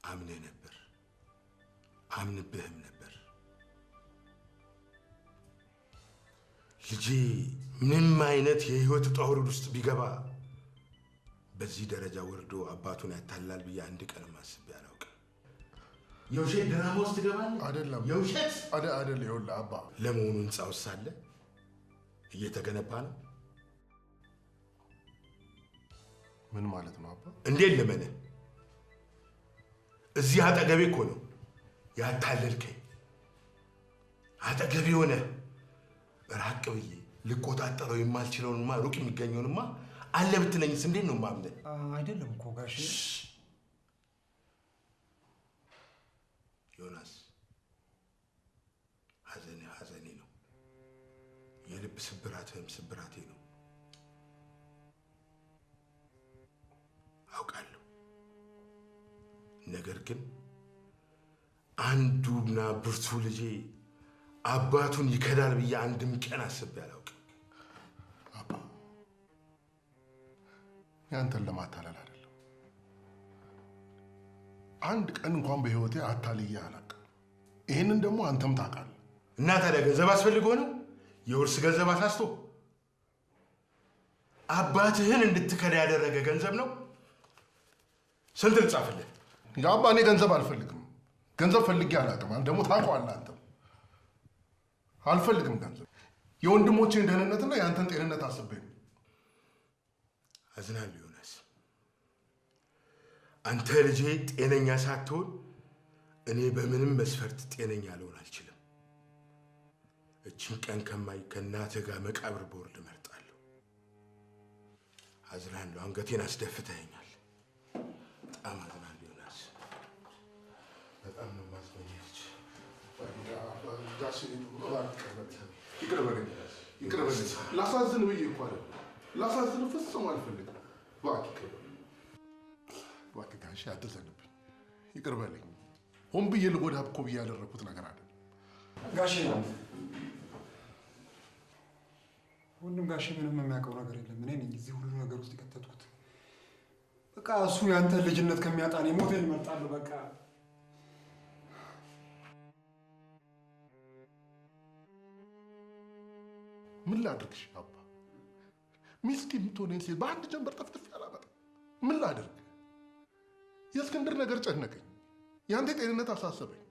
አምነህ ነበር፣ አምንብህም ነበር። ልጄ ምንም አይነት የህይወት ውጣ ውረድ ውስጥ ቢገባ በዚህ ደረጃ ወርዶ አባቱን ያታላል ብዬ አንድ ቀንም አስቤ አላውቅም። የውሸት ድራማ ውስጥ ትገባለህ? አይደለም የውሸት አይደል። ይኸውልህ አባ፣ ለመሆኑ ህንፃው ሳለ እየተገነባ ነው? ምን ማለት ነው አባ? እንዴት ልመንህ? እዚህ አጠገቤ እኮ ነው ያታለልከኝ። አጠገቤ ሆነ ራቅ ብዬ ልቆጣጠረው የማልችለውንማ ሩቅ የሚገኘውንማ አለ ብትለኝስ እንዴት ነው የማምነህ? አይደለም እኮ ጋሼ። ዮናስ፣ ሐዘንህ ሐዘኔ ነው፣ የልብ ስብራትህም ስብራቴ ነው። አውቃለሁ። ነገር ግን አንዱና ብርቱ ልጄ አባቱን ይከዳል ብዬ አንድም ቀን አስቤ አላውቅም። አባ፣ ያንተን ለማታለል አይደለም። አንድ ቀን እንኳን በህይወቴ አታልዬ አላውቅም። ይህንን ደግሞ አንተም ታውቃለህ። እና ታዲያ ገንዘብ አስፈልጎ ነው? የውርስ ገንዘብ አሳስቶ አባትህን እንድትከዳ ያደረገ ገንዘብ ነው? ስንት ልጻፍልህ? የአባ እኔ ገንዘብ አልፈልግም። ገንዘብ ፈልጌ አላውቅም። አንተ ደግሞ ታውቀዋለህ። አንተም አልፈልግም ገንዘብ። የወንድሞቼን ደህንነትና የአንተን ጤንነት አስቤ ነው። አዝናለሁ ዮናስ። አንተ ልጄ ጤነኛ ሳትሆን እኔ በምንም መስፈርት ጤነኛ ልሆን አልችልም። እቺን ቀን ከማይ ከእናትህ ጋር መቃብር ቦርድ እመርጣለሁ። አዝናለሁ። አንገቴን አስደፍተኸኛል። በጣም አዝናለሁ ዮናስ። በጣም ነው ማስመኘች። ይቅር በለኝ። ላሳዝን ብዬ እኮ አይደለም። ላሳዝን ፍጹም አልፈልግም። እባክህ ይቅር በለኝ። እባክህ ጋሼ አትዘንብኝ። ይቅር በለኝ። ሆን ብዬ ልጎዳህ እኮ ብዬ ያደረኩት ነገር አይደለም። ጋሼ ወንድም ጋሼ ምንም የሚያውቀው ነገር የለም። እኔ ነኝ እዚህ ሁሉ ነገር ውስጥ የከተትኩት። በቃ እሱ ያንተን ልጅነት ከሚያጣ እኔ ሞቴን እመርጣለሁ። በቃ ምን ላድርግሽ አባ? ሚስት የምትሆነኝ ሴት በአንድ ጀንበር ጠፍጥፍ ያላመጣም። ምን ላድርግ? የእስክንድር ነገር ጨነቀኝ። የአንተ ጤንነት አሳሰበኝ።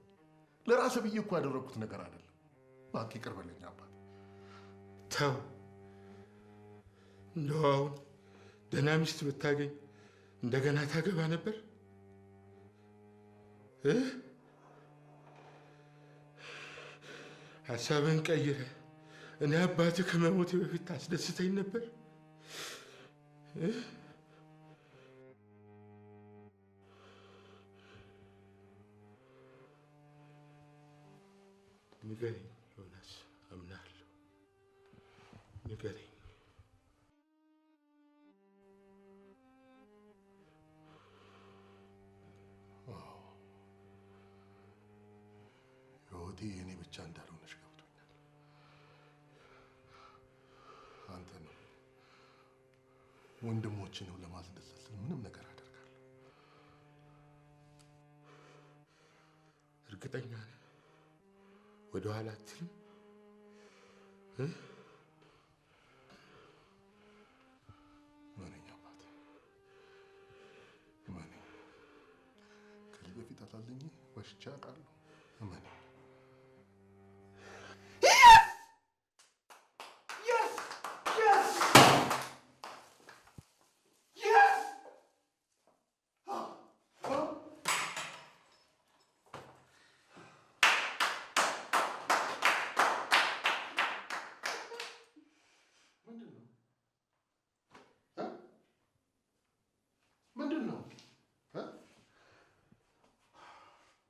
ለራስህ ብዬ እኮ ያደረግኩት ነገር አይደለም። እባክህ ይቅር በለኝ አባት። ተው። እንደው አሁን ደህና ሚስት ብታገኝ እንደገና ታገባ ነበር? ሀሳብህን ቀይረህ እኔ አባትህ ከመሞቴ በፊት ታስደስተኝ ነበር? ንገረኝ ዮናስ፣ አምናለሁ። ንገረኝ። ሕይወቴ የእኔ ብቻ እንዳልሆነች ገብቶኛል። አንተንም ወንድሞችንም ለማስደሰት ስል ምንም ነገር አደርጋለሁ። እርግጠኛ ነህ? ወደ ኋላ አትልም? እመነኝ አባቴ፣ እመነኝ። ከዚህ በፊት አሳዝኜ ዋሽቼ አውቃለሁ። እመነኝ።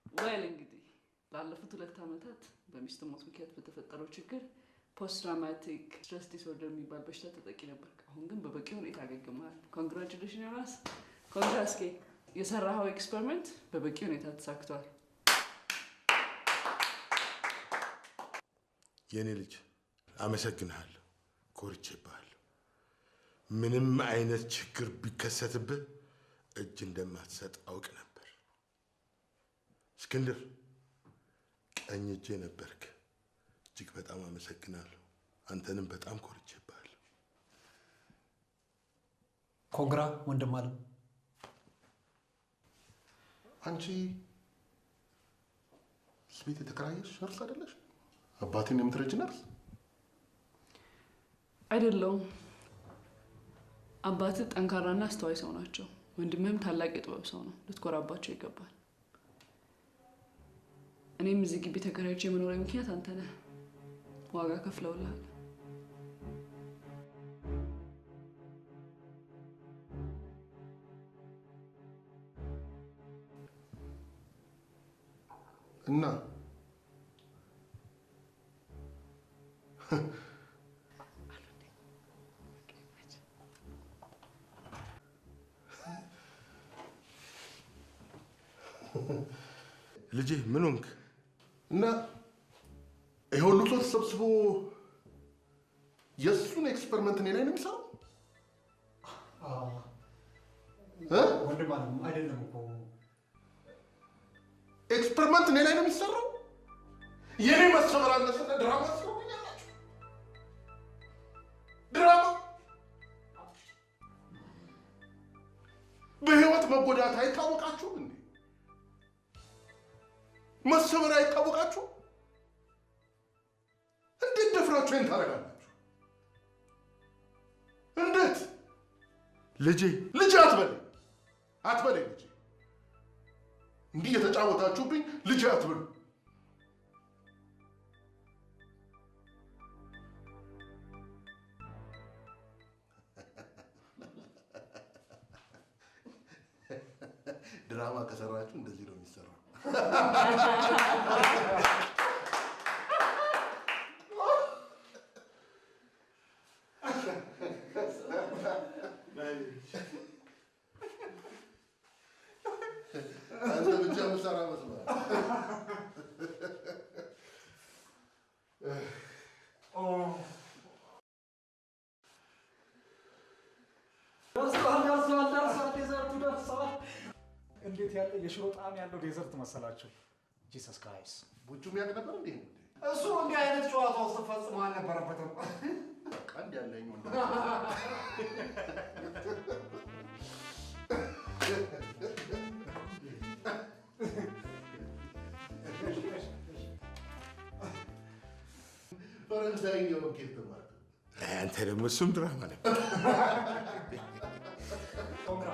ወይል እንግዲህ ላለፉት 2 ዓመታት በሚስት ሞት ምክንያት በተፈጠረው ችግር ፖስት ትራውማቲክ ስትረስ ዲስኦርደር የሚባል በሽታ ተጠቂ ነበር። አሁን ግን በበቂ ሁኔታ አገግመሃል። ኮንግራቹሌሽን ዮናስ። ኮንግራስኬ የሰራኸው ኤክስፐሪመንት በበቂ ሁኔታ ተሳክቷል። የኔ ልጅ አመሰግንሃለሁ። ኮርቼብሃለሁ። ምንም አይነት ችግር ቢከሰትብህ እጅ እንደማትሰጥ አውቅ ነበር። እስክንድር ቀኝ እጄ ነበርክ። እጅግ በጣም አመሰግናለሁ። አንተንም በጣም ኮርቼብሃለሁ። ኮንግራ ወንድም አለም። አንቺ ቤት የተከራየሽ ነርስ አይደለሽ? አባቴን የምትረጅ ነርስ? አይደለሁም። አባትህ ጠንካራና አስተዋይ ሰው ናቸው። ወንድምህም ታላቅ የጥበብ ሰው ነው። ልትኮራባቸው ይገባል። እኔም እዚህ ግቢ ተከራይቼ የመኖሪያ ምክንያት አንተ ነህ። ዋጋ ከፍለውልሃል። እና ልጄ ምን ሆንክ? እና ይሄ ሁሉ ሰው ተሰብስቦ የእሱን ኤክስፐሪመንት እኔ ላይ ነው የሚሰራው? ወንድም አለም አይደለም እኮ ኤክስፐሪመንት እኔ ላይ ነው የሚሰራው? የኔ መሰበር አነሰና ድራማ ትሰሩኛላችሁ። ድራማ በህይወት መጎዳት አይታወቃችሁም እንዴ? መሰበር አይታወቃችሁም? እንዴት ደፍራችሁ ይህን ታደርጋላችሁ? እንዴት? ልጄ አትበለኝ፣ አትበለኝ ልጄ። እንዲህ የተጫወታችሁብኝ ልጄ አትበሉ። ድራማ ከሰራችሁ እንደዚህ ነው የሚሰራው። አንተ ብቻ የምትሰራ መስሎሃል? ደርሷል። ዴዘርቱ ደርሷል። እንዴት ያለ የሽሮ ጣዕም ያለው ዴዘርት መሰላችሁ! ጂሰስ ክራይስት! ቡጁ የሚያውቅ ነበር እንዴ? እሱ እንዲህ አይነት ጨዋታ ውስጥ ፈጽሞ አልነበረበትም። ቀንድ ያለኝ ወንድ ፈረንሳይኛው ኬት ተማርክ? አንተ ደግሞ እሱም ድራማ ነበር። ኮንግራ